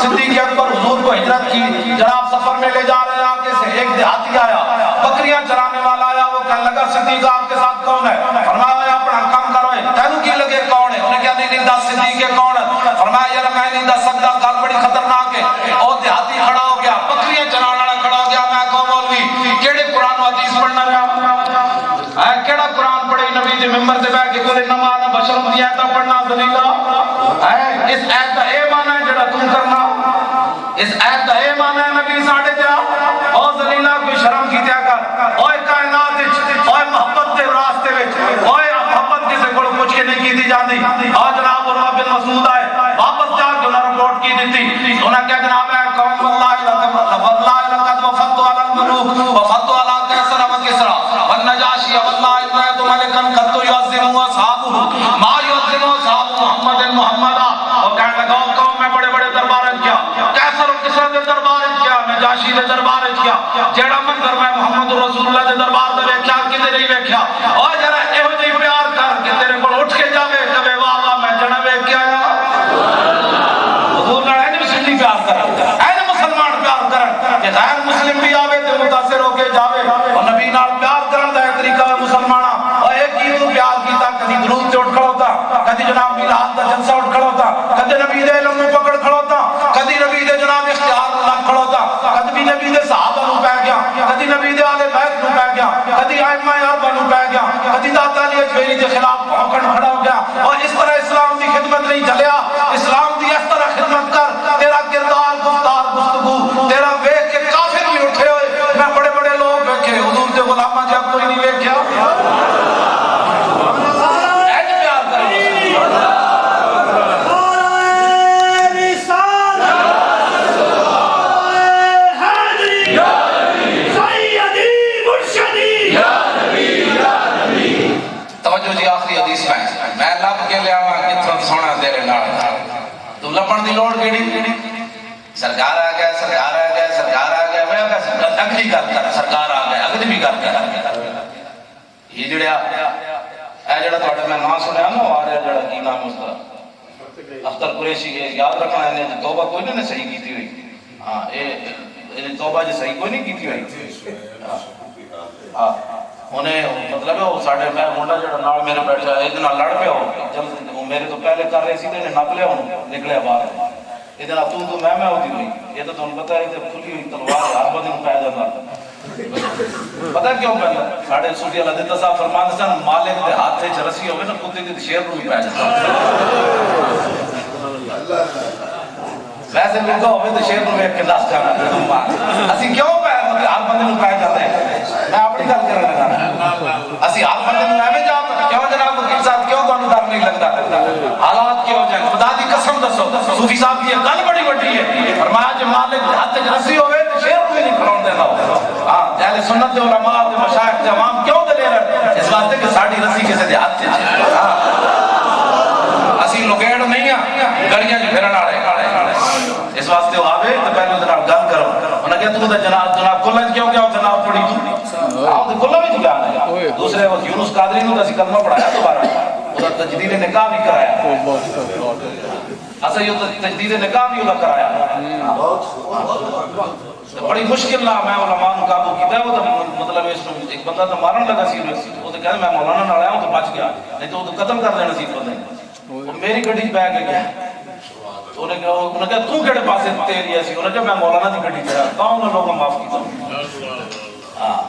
صدیق اکبر حضور کو ہجرت کی جناب سفر میں لے جا رہے ہیں آگے سے ایک دیہاتی آیا بکریاں چرانے والا آیا وہ کہنے لگا صدیق آپ کے ساتھ کون ہے فرمایا اپنا کام کرو تینوں کی لگے کون ہے انہیں کہا نہیں دس صدیق ہے کون ہے فرمایا یار میں نہیں دس سکتا گل بڑی خطرناک ہے اور دیہاتی کھڑا ہو گیا بکریاں چرانے والا کھڑا ہو گیا میں کہوں مولوی کیڑے قرآن و حدیث پڑھنا رہا ہے کیڑا قرآن پڑھے نبی دے ممبر سے بیٹھ کے کوئی نماز بشر دی ایتاں پڑھنا ذلیلا ہے اس ایت دا اے معنی ہے جڑا تم کرنا اس ایت دا اے معنی ہے نبی ساڈے تے او ذلیلا کوئی شرم کیتیا کر اوے کائنات وچ اوے محبت دے راستے وچ اوے محبت کسے کول پوچھ کے نہیں کیتی جاندی آ جناب عمر بن مسعود آئے واپس جا کے انہاں رپورٹ کی دتی انہاں کہا جناب ہے قوم اللہ لقد وفدت على الملوك وفدت على قیصر و کسرا والنجاشی والله رأيت ملكا قد يعظم اصحابه ما يعظم اصحاب محمد محمدا اور کہنے لگا قوم میں بڑے بڑے دربار کیا قیصر و کسرا دے دربار کیا نجاشی دے دربار کیا جیڑا منظر میں محمد رسول اللہ دے دربار دے ویکھیا کدے نہیں ویکھیا اور ذرا ایہو جہی پیار کر کے تیرے کول اٹھ کے جاوے کہے واہ واہ میں جنا ویکھ آیا حضور نال نہیں سنی پیار کر اے مسلمان پیار کر کہ غیر مسلم بھی آوے تے متاثر ہو کے جاوے اور نبی نال پیار کرن دا طریقہ ہے مسلماناں اور ایک ہی تو پیار کیتا کدی درود تے اٹھ کھڑوتا کدی جناب میلاد دا جلسہ اٹھ کھڑوتا کدی نبی دے علم نوں پکڑ کھڑوتا کدی نبی دے جناب اختیار نوں لگ کھڑوتا کدی نبی دے صحابہ نوں پے گیا کدی نبی دے اہل بیت نوں پے گیا کدی ائمہ اربعہ نوں پے گیا کدی داتا علی اجمیری دے خلاف بھونکن کھڑا ہو گیا اور اس طرح اسلام دی خدمت نہیں چلیا اسلام دی اس طرح خدمت کر تیرا کردار گفتار گفتگو تیرا ویکھ کے کافر بھی اٹھے ہوئے میں بڑے بڑے لوگ ویکھے حضور دے غلاماں جا کوئی نہیں ویکھیا لپن دی لوڑ کیڑی سرکار آ گیا سرکار آ گیا سرکار آ گیا میں اگلی گل کر سرکار آ گیا اگلی بھی گل کر یہ جڑا اے جڑا تہاڈا میں نام سنیا نا آ رہا جڑا کی نام اس دا اختر قریشی ہے یاد رکھنا ہے نے توبہ کوئی نہیں صحیح کیتی ہوئی ہاں اے توبہ جے صحیح کوئی نہیں کیتی ہوئی ہاں انہیں مطلب ہے وہ ساڑھے میں منڈا جڑا نال میرے بیٹھا ہے ادنا لڑ پیا ہو جب وہ میرے تو پہلے کر رہے سی تے نپ لیا انہوں نکلیا باہر ادنا تو میں ہوتی ہوئی یہ تو تمہیں پتہ ہے کہ کھلی ہوئی تلوار ہر بندے نوں پے جاندا پتہ کیوں پہلا ساڑھے سوٹی اللہ دے تصاف فرمان سن مالک دے ہاتھ چ رسی ہوے نا کتے دے شیر نوں پے جاندا ویسے لوگا ہوے تے شیر نوں ویکھ کے نس جانا اسی کیوں پے کہ ہر بندے نو پائے جاتے ہیں. میں اپنی گل کرنے لگا. اسی ہر بندے نو ایویں جا کیوں جناب وکیل صاحب کیوں تانوں ڈر نہیں لگتا؟ حالات کیوں جائیں خدا دی قسم دسو. صوفی صاحب کی گل بڑی وڈی ہے. فرمایا جے مالک دے ہاتھ وچ رسی ہوے تے شیر کو بھی نہیں کھلون دیندا. ہاں اہل سنت دے علماء تے مشائخ تے عوام کیوں دلیر ہے؟ اس واسطے کہ ساڈی رسی کسے دے ہاتھ وچ ہے. اسی لوگیڑ نہیں ہیں گلیاں وچ پھرن والے. اس واسطے وہ آوے تو پہلے اودے نال گل کرو. انہاں کہ تو تے جناب کلہ کیوں گیا جناب پڑھی تو آؤ تے کلہ وچ گیا ہے. دوسرے وقت یونس قادری نو اسی کلمہ پڑھایا دوبارہ. اور تجدید نکاح بھی کرایا. اصل یہ تجدید نکاح بھی انہاں کرایا. بڑی مشکل نہ میں علماء نو قابو کیتا ہے. وہ تو مطلب اس ایک بندہ تو مارن لگا سی وہ تو کہے میں مولانا نال آیا ہوں تو بچ گیا نہیں تو وہ تو قتل کر دینا سی بندے نے. میری گڈی پہ کے گیا. انہیں کہا تو کہڑے پاسے تیری ایسی. انہیں کہا میں مولانا دی گڈی پہ آتا ہوں. انہیں لوگوں معاف کیتا.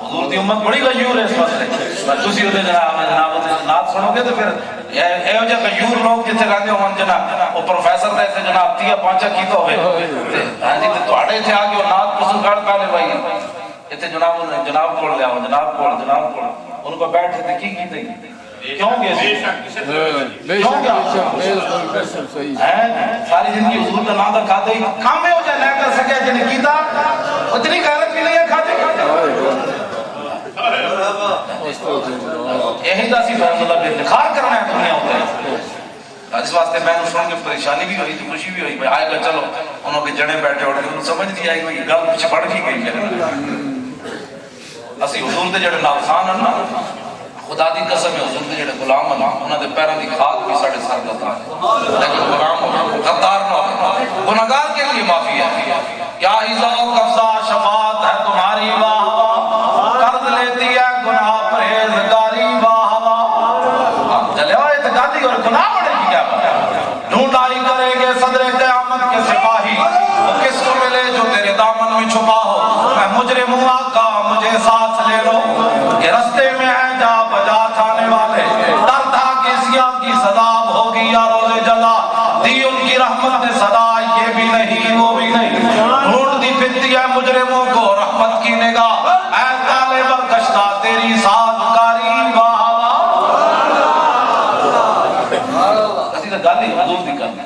حضور دی امت بڑی غیور ہے اس مسئلے. تسی ادھر جناب نات سنو گے تو پھر ایو جہ غیور لوگ جتھے رہندے ہون جناب وہ پروفیسر دے تے جناب 30 5 کیتا ہوئے ہاں جی تے تواڈے تے آ کے وہ نات پسند کر پہلے بھائی ایتھے جناب کول لے آؤ جناب کول ان کو بیٹھ تے کی کیتے کیوں گے کیوں گیا ساری زندگی حضور کا نام دا کھاتے ہی کام ہو جائے نہ کر سکے جن کیتا اتنی غیرت بھی نہیں ہے کھاتے یہی دا سی مطلب انتخاب کرنا ہے دنیا ہوتا ہے. اس واسطے میں نے سن کے پریشانی بھی ہوئی تھی خوشی بھی ہوئی. آئے گا چلو انہوں کے جڑے بیٹھے اٹھ کے سمجھ نہیں آئی کہ گل پیچھے بڑھ کی گئی ہے. اسی حضور دے جڑے نافرمان ہیں نا خدا دی قسم ہے حضور دے جڑے غلام ہیں انہاں دے پیراں دی خاک بھی ساڈے سر دا تاج ہے. لیکن غلام غدار نہ ہو گنہگار کے لیے معافی ہے. کیا ایزا و قبضہ شفاعت ہے تمہاری واہ واہ قرض لیتی ہے گناہ پرہیزگاری واہ واہ. چلے ہوئے تو گالی اور گناہ بڑے کی کیا ڈھونڈائی کریں گے صدر قیامت کے سپاہی وہ کس کو ملے جو تیرے دامن میں چھپا ہو. میں مجرم ہوں آقا مجھے ساتھ لے لو کہ رستے میں ہے جا بجا کھانے والے ڈر تھا کہ سیاں کی سزا ہوگی یا روز جزا دی ان کی رحمت نے صدا یہ بھی نہیں وہ بھی نہیں ڈھونڈ دی پھرتی ہے مجرموں کو رحمت کی نگاہ اے تالے برکشتہ تیری سازگاری واہ واہ. اسی تو گالی حضور دی کرنا.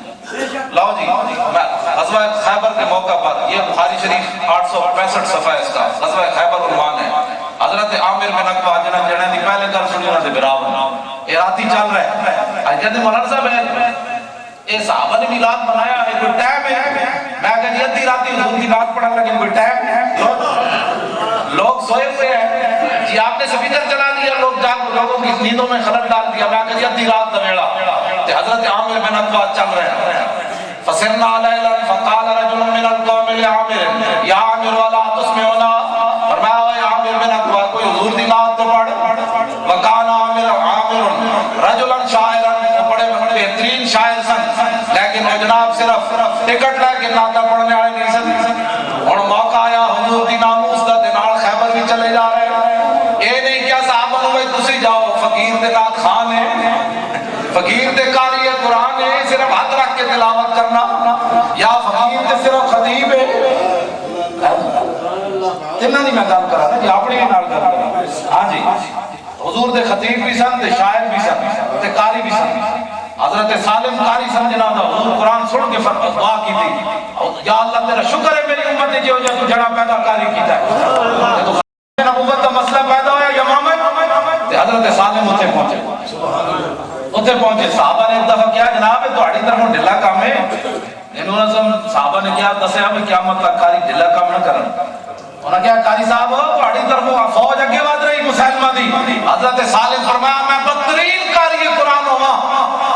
لاؤ جی میں غزوہ خیبر کے موقع پر یہ بخاری شریف 865 صفحہ اس کا غزوہ خیبر عنوان ہے. حضرت عامر بن عقبہ جنہاں جڑے دی پہلے گل سنی انہاں دے براور یہ راتی چل رہا ہے. اج کہتے مولانا صاحب یہ صحابہ نے میلاد منایا ہے کوئی ٹائم ہے. میں کہا جی ادھی راتی حضور کی نعت پڑھنے لگے کوئی ٹائم ہے. لوگ سوئے ہوئے ہیں جی آپ نے سپیکر چلا دیا لوگ جاگ لوگوں کی نیندوں میں خلل ڈال دیا. میں کہا جی ادھی رات دا ویلا تے حضرت عامر بن عقبہ چل رہے ہیں. فسرنا لیلا فقال رجل من القوم لعامر یا عامر ولا تسمعنا. فرمایا اے عامر بن عقبہ کوئی حضور دی نعت تو پڑھ. وکان عامر رجلا شاعرا بڑے بہترین شاعر سن لیکن وہ جناب صرف ٹکٹ لے کے نعت پڑھنے والے نہیں سن. اور موقع آیا حضور دی ناموس دا دے نال خیبر بھی چلے جا رہے ہیں. یہ نہیں کیا صحابہ نو تسی جاؤ فقیر دے نعت خان ہے فقیر دے قاری قرآن ہے صرف ہاتھ رکھ کے تلاوت کرنا یا فقیر دے صرف خطیب ہے. تنہاں دی میں گل کراں جی اپنی نال گل کراں. ہاں جی حضور دے خطیب بھی سن تے شاعر بھی سن تے قاری بھی سن. حضرت سالم قاری سن جناب حضور قرآن سن کے دعا کی تھی یا اللہ تیرا شکر ہے میری امت نے جو تو جڑا پیدا قاری کیتا ہے. تو نبوت کا مسئلہ پیدا ہوا یمامت تے حضرت سالم اتنے پہنچے. صحابہ نے ایک دفعہ کیا جناب ہے تہاڈی طرفوں ڈھلا کام ہے. صحابہ نے کیا دسیا بھی قیامت تک قاری ڈھلا کام نہ کرن. انہوں نے کہا قاری صاحب تہاڈی طرفوں فوج اگے ود رہی مسلمہ دی. حضرت سالم فرمایا میں بدترین قاری قرآن ہوا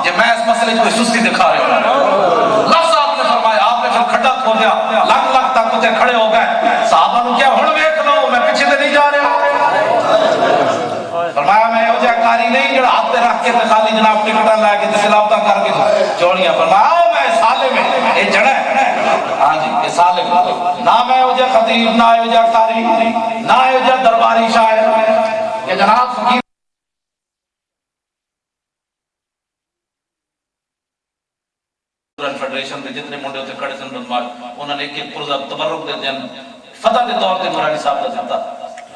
جے میں اس مسئلے کوئی سستی دکھا رہا ہوں. لفظ آپ نے فرمایا آپ نے پھر کھڈا کھودیا لگ لگ تک تے کھڑے ہو گئے. صحابہ نے کیا ہن ویکھ لو میں پیچھے تے نہیں جا رہا. فرمایا میں یہ جا کاری نہیں جڑا ہاتھ رکھ کے خالی جناب ٹکٹاں لے کے سلاوتاں کر کے چوڑیاں. فرمایا میں سالم ہے یہ جڑا ہے. ہاں جی یہ سالم نہ میں وہ جا خطیب نہ وہ جا قاری نہ وہ جا درباری شاعر کہ جناب فقیر فیڈریشن کے جتنے منڈے ہوتے کھڑے سن بدماش انہوں نے ایک ایک پرزہ تبرک دے دیں فتح کے طور پہ نورانی صاحب کا دیتا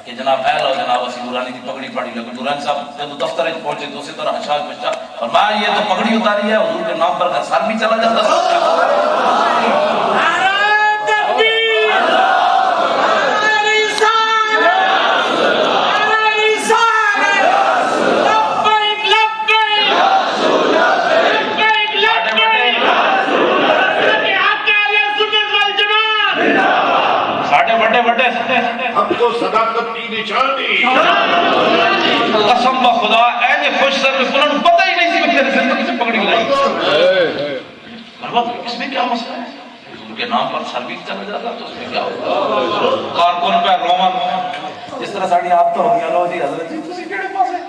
کہ جناب اے لو جناب اسی نورانی کی پگڑی پاڑی لگو. نورانی صاحب جب دفتر پہنچے تو اسی طرح حشاش بچہ فرمایا یہ تو پگڑی اتاری ہے حضور کے نام پر سر بھی چلا جاتا. ہم کو صداقت کی نشانی قسم بخدا ایسے خوش سر میں انہوں نے پتہ ہی نہیں سی میرے زندگی سے پکڑی لائی. اس میں کیا مسئلہ ہے؟ ان کے نام پر سر بھی چلا جاتا تو اس میں کیا ہوگا؟ کارکن پہ رومن جس طرح ساڑی آپ تو ہو گیا لو جی حضرت جی تسی کیڑے پاس ہے.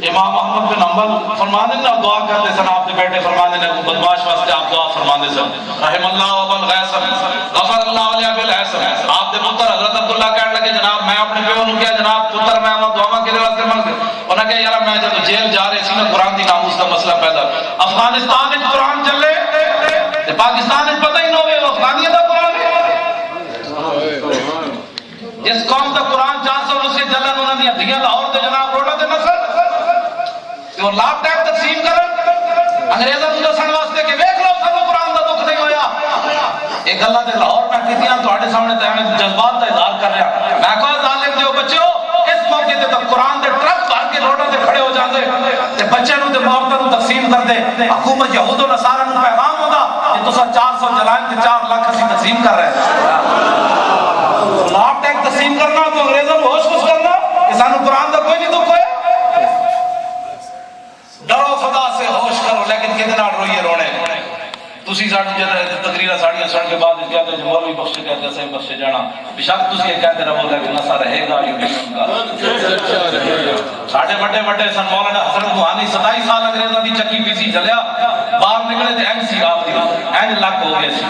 امام احمد بن حنبل فرمانے نے دعا کرتے سن آپ کے بیٹے فرمانے نے بدماش واسطے آپ دعا فرمانے سن رحم اللہ ابو الغیثم غفر اللہ علیہ بالحسن. آپ دے پتر حضرت عبداللہ کہنے لگے جناب میں اپنے پیو نو کیا جناب پتر میں دعا کے واسطے منگ انہاں کہ یار میں جب جیل جا رہے سی نا قرآن دی ناموس کا مسئلہ پیدا افغانستان وچ قرآن چلے تے پاکستان وچ پتہ ہی نہ ہوے افغانیہ دا قرآن ہے. جس قوم دا قرآن 400 سے جلن انہاں دی ہڈیاں لاہور تے جناب روڈاں تے نسل تے وہ لاپ ٹائپ تقسیم کرن انگریزاں نوں دسن واسطے کہ ویکھ لو سانوں قرآن دا دکھ نہیں ہویا. یہ گلاں تے لاہور میں کیتیاں تواڈے سامنے تے میں جذبات دا اظہار کر رہا. میں کہا ظالم دیو بچیو اس موقع تے تو قرآن دے ٹرک بھر کے روڈاں تے کھڑے ہو جاندے تے بچے نوں تے عورتاں نوں تقسیم کر دے. حکومت یہود و نصارا نوں پیغام ہوندا کہ تساں 400 جلائیں تے 4 لاکھ اسی تقسیم کر رہے ہیں. لاپ ٹیک تقسیم کرنا تو انگریزوں کو ہوش کچھ کرنا کہ سانو قرآن دا کوئی نہیں دکھ ہوئے. ڈرو خدا سے ہوش کرو لیکن کدے نال روئیے رونے. تسی ساڈی تقریرا ساڑیاں سن کے بعد کہتے ہیں مولوی بخش کہتے ہیں صحیح بخشے جانا بشک تسی یہ کہتے رہو لیکن نسا رہے گا یہ نہیں ہوگا. ساڈے بڑے بڑے سن مولانا حضرت روحانی 27 سال انگریزاں دی چکی پیسی جلیا باہر نکلے تے ایم سی آپ دی این لک ہو گئے سی.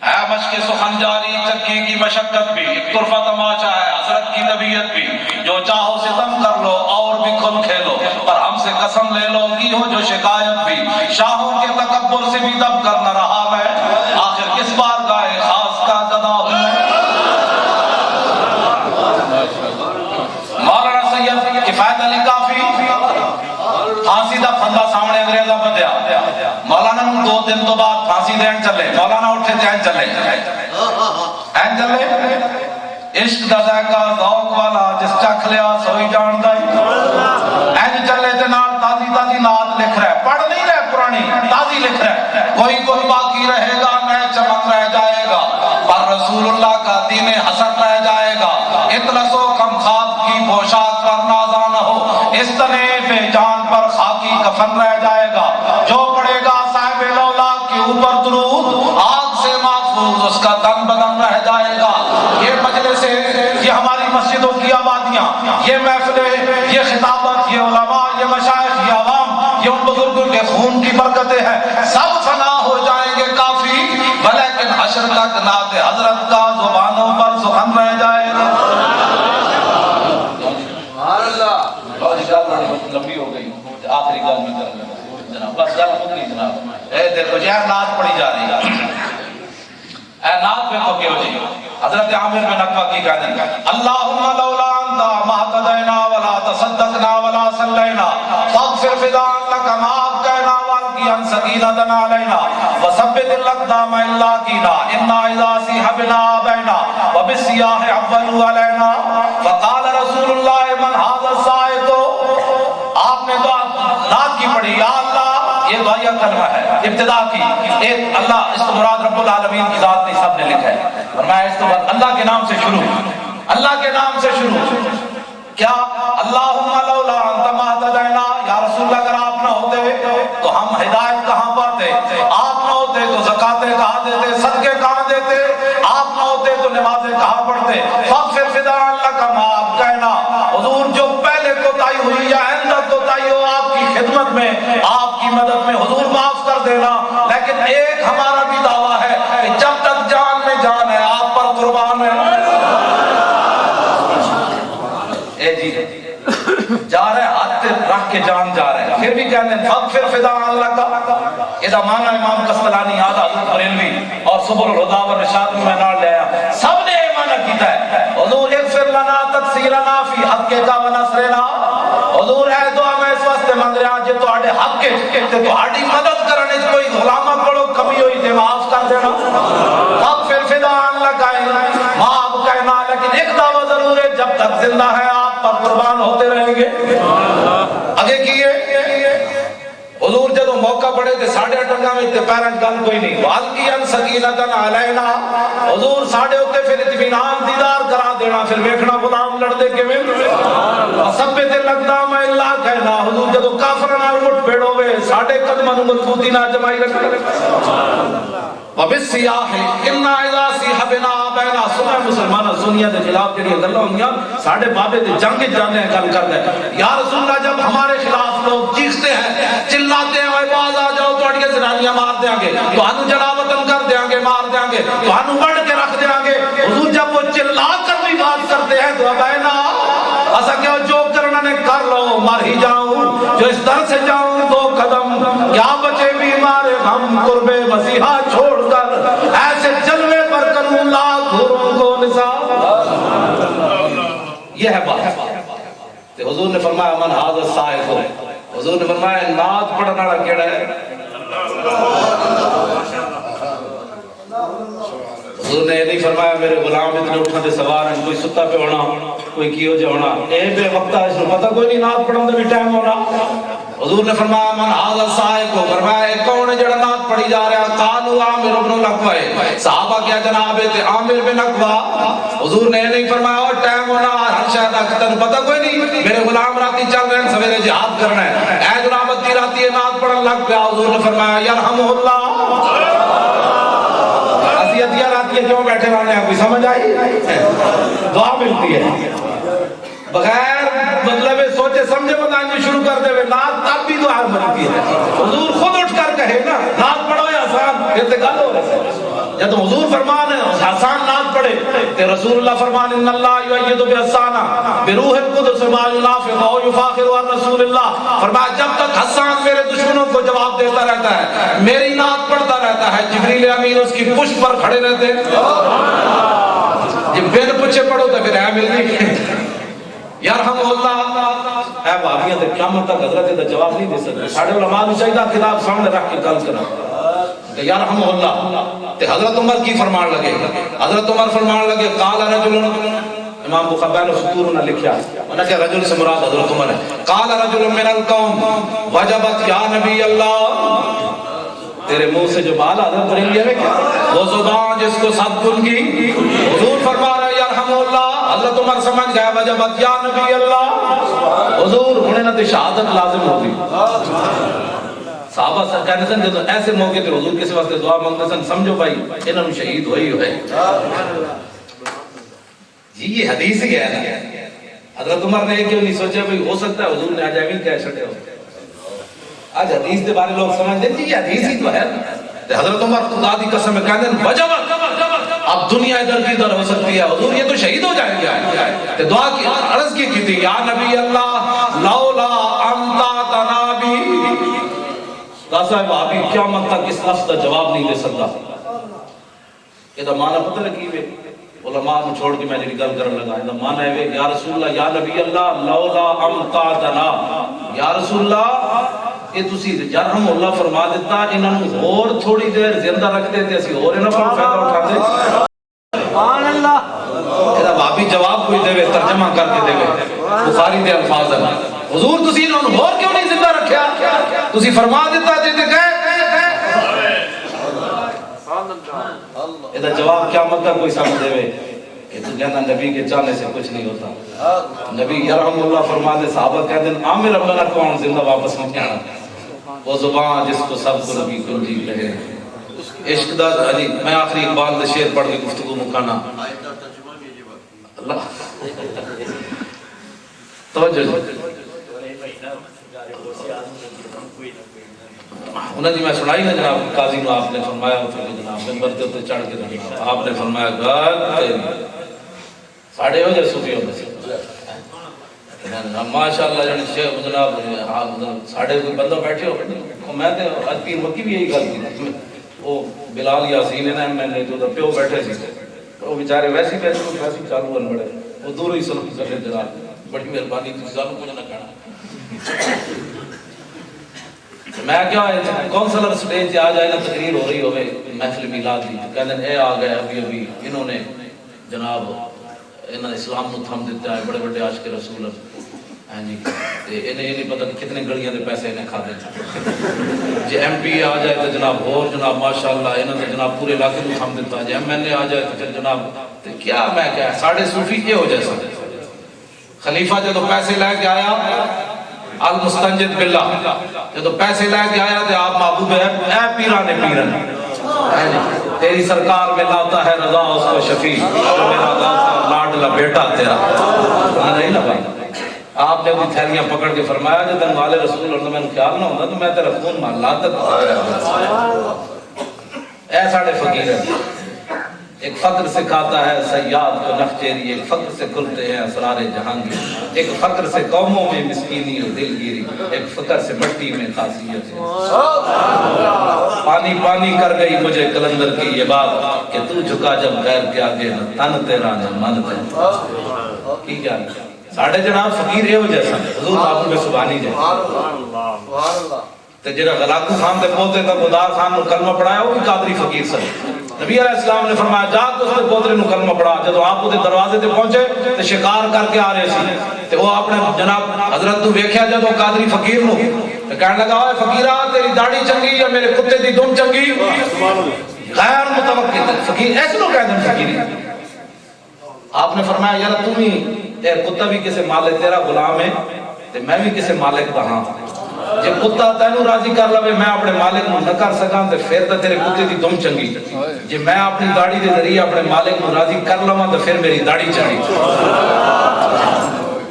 اے مشق سخن جاری چکی کی مشقت بھی ایک طرفہ تماشا ہے حضرت کی طبیعت بھی جو چاہو ستم کر لو اور بھی کھل کھیلو پر ہم سے قسم لے لو کی ہو جو شکایت بھی شاہوں کے تکبر سے بھی دب کر نہ رہا میں آخر کس بار گائے خاص کا گدا ہوں میں. مولانا سید کفایت علی کافی پھانسی دا پھندا سامنے انگریزا بدیا مولانا نوں 2 دن تو بعد پھانسی دین چلے. مولانا اٹھے تے این چلے عشق دا ذائقہ ذوق والا جس چکھ لیا سوئی جاندا این چلے تے نال تازی تازی نعت لکھ رہا ہے. پڑھ نہیں رہا پرانی تازی لکھ رہا ہے. کوئی کوئی باقی رہے گا میں چمن رہ جائے گا پر رسول اللہ کا دین حسن رہ جائے گا. اطلس و کم خواب کی پوشاک پر نازا نہ ہو اس طرح پہ جان پر خاکی کفن رہ جائے گا. جو پڑے گا صاحب لولا کے اوپر درود آگ سے محفوظ اس کا تن بدن رہ جائے گا. یہ مجلس یہ ہماری مسجدوں کی آبادیاں یہ محفلیں یہ خطابت یہ علماء یہ مشائخ یہ عوام یہ ان بزرگوں کے خون کی برکتیں ہیں. سب فنا ہو جائیں گے کافی لیکن حشر تک نعت حضرت کا زبانوں پر سخن رہ جائے گا. لمبی ہو گئی آخری گل میں کر لیں جناب بس گل ہو گئی جناب. اے دیکھو جی نعت پڑھی جا رہی ہے. اے نعت میں تو کہو جی حضرت عامر بن عقبہ کی کہتے ہیں اللہم لولا انت ما اهتدینا ولا تصدقنا ولا صلینا فاغفر فداء لك ما ابقینا والقیا سکینتنا علینا وثبت الاقدام الا کینا انا اذا سیح بنا ابینا وبالسیاح اولوا علینا فقال رسول اللہ من هذا السائق. آپ نے دعا نعت کی پڑھی یا اللہ یہ دعائیہ کلمہ ہے ابتدا کی ایک اللہ اس کو مراد رب العالمین کی ذات نے سب نے لکھا ہے فرمایا اس کے بعد اللہ کے نام سے شروع اللہ کے نام سے شروع کیا اللہم لولا انت ما اهتدینا یا رسول اللہ اگر آپ نہ ہوتے تو ہم ہدایت کہاں پاتے آپ نہ ہوتے تو زکاتیں کہاں دیتے صدقے کہاں دیتے آپ نہ ہوتے تو نمازیں کہاں پڑھتے فاغفر فداء لك ما ابقینا. حضور جو پہلے کوتاہی ہوئی یا آئندہ کوتاہی ہو آپ کی خدمت میں آپ کی مدد میں حضور معاف کر دینا. لیکن ایک ہمارا بھی دعویٰ ہے کہ جب تک جان میں جان ہے آپ پر قربان ہے. اے جی جا رہے ہاتھ رکھ کے جان جا رہے ہیں پھر بھی کہتے ہیں فاغفر فداء لك یہ مانا امام قسطلانی آدھا حضرت بریلوی اور سبل الہدی والرشاد میں نال لے آیا، سب نے یہ مانا کیتا ہے حضور اغفر لنا تقصیرنا فی حقک و نصرنا، حضور اے دعا میں اس واسطے مانگ رہا جے تہاڈے حق تے تہاڈی مدد کرنے وچ کوئی غلامہ کولو کمی ہوئی تے معاف کر دینا، اغفر فدان لگائے معاف کہنا، لیکن ایک دعویٰ ضرور ہے جب تک زندہ ہے آپ پر قربان ہوتے رہیں گے۔ اگے کیے حضور جدو موقع پڑے تے ساڑھے اٹھنگا میں تے پیرنٹ گل کوئی نہیں، وَالْقِيَنْ سَكِينَةً عَلَيْنَا، حضور ساڑھے ہوتے پھر اطمینان دیدار کرا دینا، پھر ویکھنا غلام لڑتے کے میں وَثَبِّتِ الْأَقْدَامَ إِلَّا کہنا، حضور جدو کافرنا مٹ پیڑ ہوئے ساڑھے قدمہ مضبوطی نہ جمائی رکھنا، وَبِالسِّيَاحِ إِنَّا إِذَا سِيحَ بِنَا بَيْنَا، سنہ مسلمانہ سنیہ دے خلاف جڑی گلاں ہوندیاں ساڑھے بابے دے جنگ جانے گل کردا ہے، یا رسول اللہ جب ہمارے خلاف لوگ چیختے ہیں چلاتے ہیں اے باز آ جاؤ تہاڈیاں زنانیاں مار دیاں گے، تہانوں جلا وطن کر دیاں گے، مار دیاں گے، تہانوں بڑھ کے رکھ دیاں گے، حضور جب وہ چلا کر بھی بات کرتے ہیں تو بہنا ایسا کہ جو کرنا نے کر لو، مر ہی جاؤں جو اس در سے جاؤں دو قدم، کیا بچے بیمار ہم قرب مسیحا چھوڑ کر ایسے جلوے پر کروں لاکھ حوروں کو نثار، یہ ہے بات۔ تو حضور نے فرمایا من ھذا السائق، حضور نے فرمایا نعت پڑھنے والا کیڑا ہے؟ حضور نے یہ نہیں فرمایا میرے غلام اتنے اٹھا دے سوار ہیں، کوئی ستا پہ ہونا کوئی کیوں جا ہونا، اے بے وقتہ اس نے پتہ کوئی نہیں نعت پڑھنے دے بھی ٹائم ہونا۔ حضور نے فرمایا من ھذا السائق، فرمایا کون ہے جڑا نعت پڑھی جا رہا ہے؟ قالوا عامر بن لقوہ، صحابہ کیا جناب ہے عامر بن لقوہ، حضور نے یہ نہیں فرمایا اور ٹائم ہونا ہر شاید اختن پتہ کوئی نہیں میرے غلام راتی چل رہے ہیں سویرے جہاد کرنا ہے، اے جناب ادھی راتی نعت پڑھن لگ پیا، حضور نے فرمایا یرحمہ اللہ، اسی ادھیا راتی کیوں بیٹھے رہنے ہیں کوئی سمجھ آئی؟ دعا ملتی ہے بغیر مطلب سوچے سمجھے بتائیں شروع کر دے نعت تب بھی دعا ملتی ہے، حضور خود اٹھ کر کہے نا نعت پڑھو یا آسان، یہ تو گل ہو رہا ہے جب حضور فرمان ہے آسان نعت پڑھے تو رسول اللہ فرمان ان اللہ یؤید بحسانہ بروح القدس ما ینافق و یفاخر عن رسول اللہ، فرمایا جب تک حسان میرے دشمنوں کو جواب دیتا رہتا ہے میری نعت پڑھتا رہتا ہے جبریل امین اس کی پشت پر کھڑے رہتے ہیں، جب بین پوچھے پڑھو تو پھر ہے ملنی یرحم اللہ، اے بھابیاں تے قیامت تک حضرت دا جواب نہیں دے سکتے، ساڑھے علماء نے چاہیے کتاب سامنے رکھ کے گل کرنا یرحم اللہ۔ تے حضرت عمر کی فرمان لگے، حضرت عمر فرمان لگے قال رجل، امام بخاری نے فطور نے لکھا انہاں کہ رجل سے مراد حضرت عمر ہے، قال رجل من القوم وجبت یا نبی اللہ، تیرے منہ سے جو بال حضرت بریلوی ہے کیا وہ زبان جس کو صد کن کی، حضور فرما رہے یرحم اللہ، حضرت عمر سمجھ گیا وجبت یا نبی اللہ، حضور انہیں نہ شہادت لازم ہوگی، صحابہ سر کہنے سن جب ایسے موقع پہ حضور کسی واسطے دعا مانگتے سن سمجھو بھائی انہوں شہید ہوئی ہوئے جی، یہ حدیث ہی ہے نا۔ حضرت عمر نے کیوں نہیں سوچا بھائی ہو سکتا ہے حضور نے آج امین کہہ چھٹے ہو، آج حدیث کے بارے لوگ سمجھ دیں جی یہ حدیث ہی تو ہے، حضرت عمر خدا دی قسم کہتے ہیں وجبت، اب دنیا ادھر کی ادھر ہو سکتی ہے حضور یہ تو شہید ہو جائیں گے، دعا کی عرض کی تھی یا نبی اللہ لولا انتا تنابی، صاحب آپ قیامت تک اس لفظ کا جواب نہیں دے سکتا، یہ معنی پتہ لگی ہوئے علماء نے چھوڑ کے میں جی گل کرنے لگا، یہ معنی ہے یا رسول اللہ یا نبی اللہ لولا امتعتنا، یا رسول اللہ یہ تسی یرحم اللہ فرما دیتا انہوں نے اور تھوڑی دیر زندہ رکھتے تھے اسی اور انہوں پر فائدہ اٹھاتے، سبحان اللہ، یہ بابی جواب کوئی دے ترجمہ کر کے دے بخاری دے الفاظ ہیں، حضور تسی انہوں نے اور کیوں نہیں زندہ رکھیا، تسی فرما دیتا جی تے کہے یہ جواب قیامت کا کوئی سمجھ دے کہ تو کہنا نبی کے چاہنے سے کچھ نہیں ہوتا، نبی یرحم اللہ فرما دے، صحابہ کہتے ہیں عامر ابن کون زندہ واپس نہیں آنا، وہ زبان جس کو سب کو نبی کنجی کہے، عشق دا علی میں آخری اقبال دا شعر پڑھ کے گفتگو مکانا اللہ توجہ انہوں نے میں سنائی نا جناب قاضی نے آپ نے فرمایا جناب ممبر تے تے چڑھ کے آپ نے فرمایا گا ساڑھے ہو جائے صوفی ہوتے سے ماشاء اللہ جڑے شیخ جناب ساڈے کوئی بندہ بیٹھے ہو میں تے اج پیر مکی بھی یہی گل کی وہ بلال یاسین ہے میں نے جو پیو بیٹھے سی وہ بیچارے ویسے ویسے چالو بن بڑے وہ دور ہی سلام کرے جناب بڑی مہربانی تسی سانوں کچھ نہ کہنا میں کیا کونسلر سٹیج تے آ جائے نا تقریر ہو رہی ہوے محفل میلاد دی کہندے اے آ گئے ابھی انہوں نے جناب انہاں اسلام نو تھم دیتا ہے بڑے بڑے عاشق رسول ہاں جی انہیں یہ نہیں پتہ کہ کتنے گلیاں دے پیسے انہیں کھا دے جی ایم پی آ جائے تو جناب اور جناب ماشاءاللہ انہوں نے جناب پورے علاقے کو تھم دیتا ہے جی ایم ایل اے آ جائے تو جناب کیا میں کیا ساڑھے صوفی یہ ہو جیسا خلیفہ جب پیسے لے کے آیا المستنجد باللہ جب پیسے لے کے آیا تو آپ محبوب ہے اے پیرانے تیری سرکار میں لاتا ہے رضا اس کو شفیع میرا لاڈلا بیٹا تیرا نہیں نا بھائی آپ نے اپنی تھیلیاں پکڑ کے فرمایا جو تن والے رسول اور میں نے خیال نہ ہوتا تو میں تیرا خون مار لاتا اے ساڑھے فقیر ہے ایک فقر سے کھاتا ہے سیاد کو نخچیری ایک فقر سے کھلتے ہیں اسرار جہانگیر ایک فقر سے قوموں میں مسکینی اور دلگیری ایک فقر سے مٹی میں خاصیت پانی پانی کر گئی مجھے کلندر کی یہ بات کہ تو جھکا جب غیر کے آگے نہ تن تیرا نہ من تیرا کی کیا ساڑھے جناب فقیر ہے وہ جیسا حضور آپ میں سبحانی جائے تو جنہا غلاقو خان دے پوتے کا گدار خان نے کلمہ پڑھایا وہ بھی قادری فقیر سر نبی علیہ السلام نے فرمایا جا تو اس نے پوترے نے کلمہ پڑھا جب آپ اسے دروازے تے پہنچے تو شکار کر کے آ رہے سی تو وہ اپنے جناب حضرت تو ویکھیا جب وہ قادری فقیر نو تو کہنے لگا اے فقیرہ تیری داڑھی چنگی یا میرے کتے دی دم چنگی غیر متوقع فقیر ایسے لوگ کہتے ہیں فقیری آپ نے فرمایا یار تم ہی اے کتا بھی کسے مالک تیرا غلام ہے تے میں بھی کسے مالک دا ہاں جے کتا تینوں راضی کر لوے میں اپنے مالک نو نہ کر سکاں تے پھر تے تیرے کتے دی دم چنگی جے میں اپنی داڑھی دے ذریعے اپنے مالک نو راضی کر لواں تے پھر میری داڑھی چنگی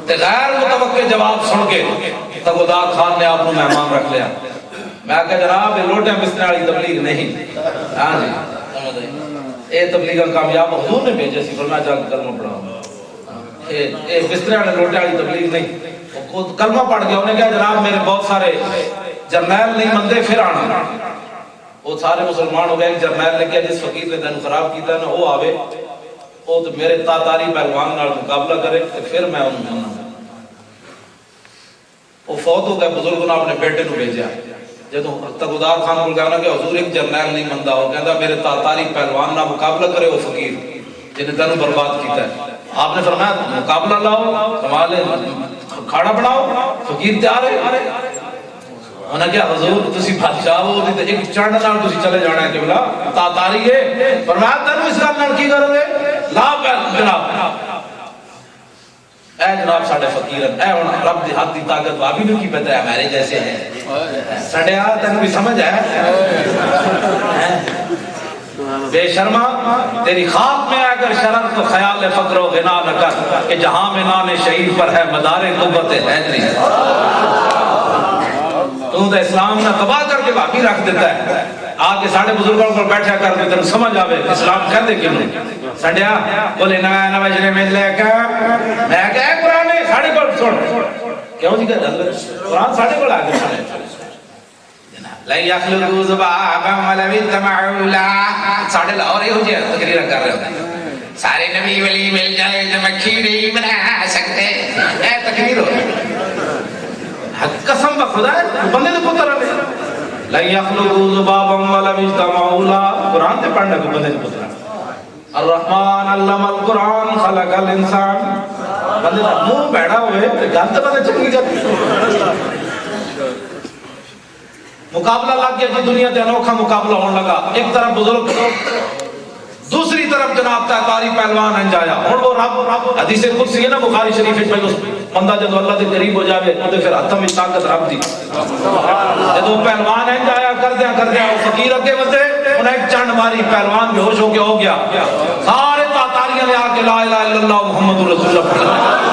تے غیر متوقع جواب سن کے تگودار خان نے آپ کو مہمان رکھ لیا میں کہا جناب یہ لوٹے بستر والی تبلیغ نہیں ہاں جی سمجھ آئی اے تبلیغ کامیاب حضور نے بھیجے سی فرمایا جا کے کلمہ پڑھاؤ اے بستر والے لوٹے والی تبلیغ نہیں کلمہ پڑھ گیا انہیں کہا جناب میرے بہت سارے جرنیل نہیں مندے پھر آنا وہ سارے مسلمان ہو گئے ایک جرنیل نے کہا جس فقیر نے دن خراب کیتا ہے نا وہ آوے وہ تو میرے تاتاری پہلوان نال مقابلہ کرے تو پھر میں انہوں منا وہ فوت ہو گئے بزرگوں نے اپنے بیٹے نو بھیجا جب تگودار خان کو کہنا کہ حضور ایک جرنیل نہیں مندا ہو کہتا میرے تاتاری پہلوان نال مقابلہ کرے وہ فقیر جنہیں تنوں برباد کیتا ہے آپ نے فرمایا مقابلہ لاؤ کمال کھاڑا بناؤ فقیر تیار ہے انہاں کیا حضور تسی بادشاہ ہو تے ایک چڑھ نال تسی چلے جانا ہے کہ بلا تاتاری ہے فرمایا تینوں اس گل نال کی کرو گے لا جناب اے جناب ساڈے فقیر اے ہن رب دی ہاتھ دی طاقت بابی نو کی پتہ ہے ہمارے جیسے ہیں سڑیا تینوں بھی سمجھ ہے بے شرما تیری خواب میں اگر شرط تو خیال فقر و غنا نہ کر کہ جہاں میں نام شہید پر ہے مدار قوت حیدری تو اسلام نہ تباہ کر کے باقی رکھ دیتا ہے آگے ساڑھے بزرگوں پر بیٹھا کر کے تنہیں سمجھ آوے اسلام کہہ دے کیوں سڑیا بولے نا بجنے میں لے کر میں کہا قرآن ہے ساڑھے پر چھوڑ کیوں جی کہ قرآن ساڑھے پر آگے سنے لَن يَخْلُقُوا ذُبَابًا وَلَوِ اجْتَمَعُوا لَهُ ساڑھے لاہور ہی ہو جائے تقریر کر رہے ہوتے ہیں سارے نبی ولی مل جائے جو مکھی نہیں بنا سکتے اے تقریر ہو قسم بخدا ہے بندے تو پتر ہے لَن يَخْلُقُوا ذُبَابًا وَلَوِ اجْتَمَعُوا لَهُ قرآن تے پڑھنے کو بندے تو پتر ہے الرحمن علم القرآن خلق الانسان بندے تو منہ بیٹھا ہوئے گل تو بندے چنگی کرتے مقابلہ لگ گیا جی دنیا تے انوکھا مقابلہ ہونے لگا ایک طرف بزرگ دوسری طرف جناب تاتاری پہلوان انجایا اور وہ رب حدیث قدسی ہے نا بخاری شریف میں بندہ جب اللہ کے قریب ہو جاوے تو پھر ہاتھ میں طاقت رب دی جب وہ پہلوان انجایا کر دیا وہ فقیر اگے ودے انہیں ایک چنڈ ماری پہلوان بے ہوش ہو کے ہو گیا سارے تاتاریاں نے آ کے لا الہ الا اللہ محمد رسول اللہ پڑھا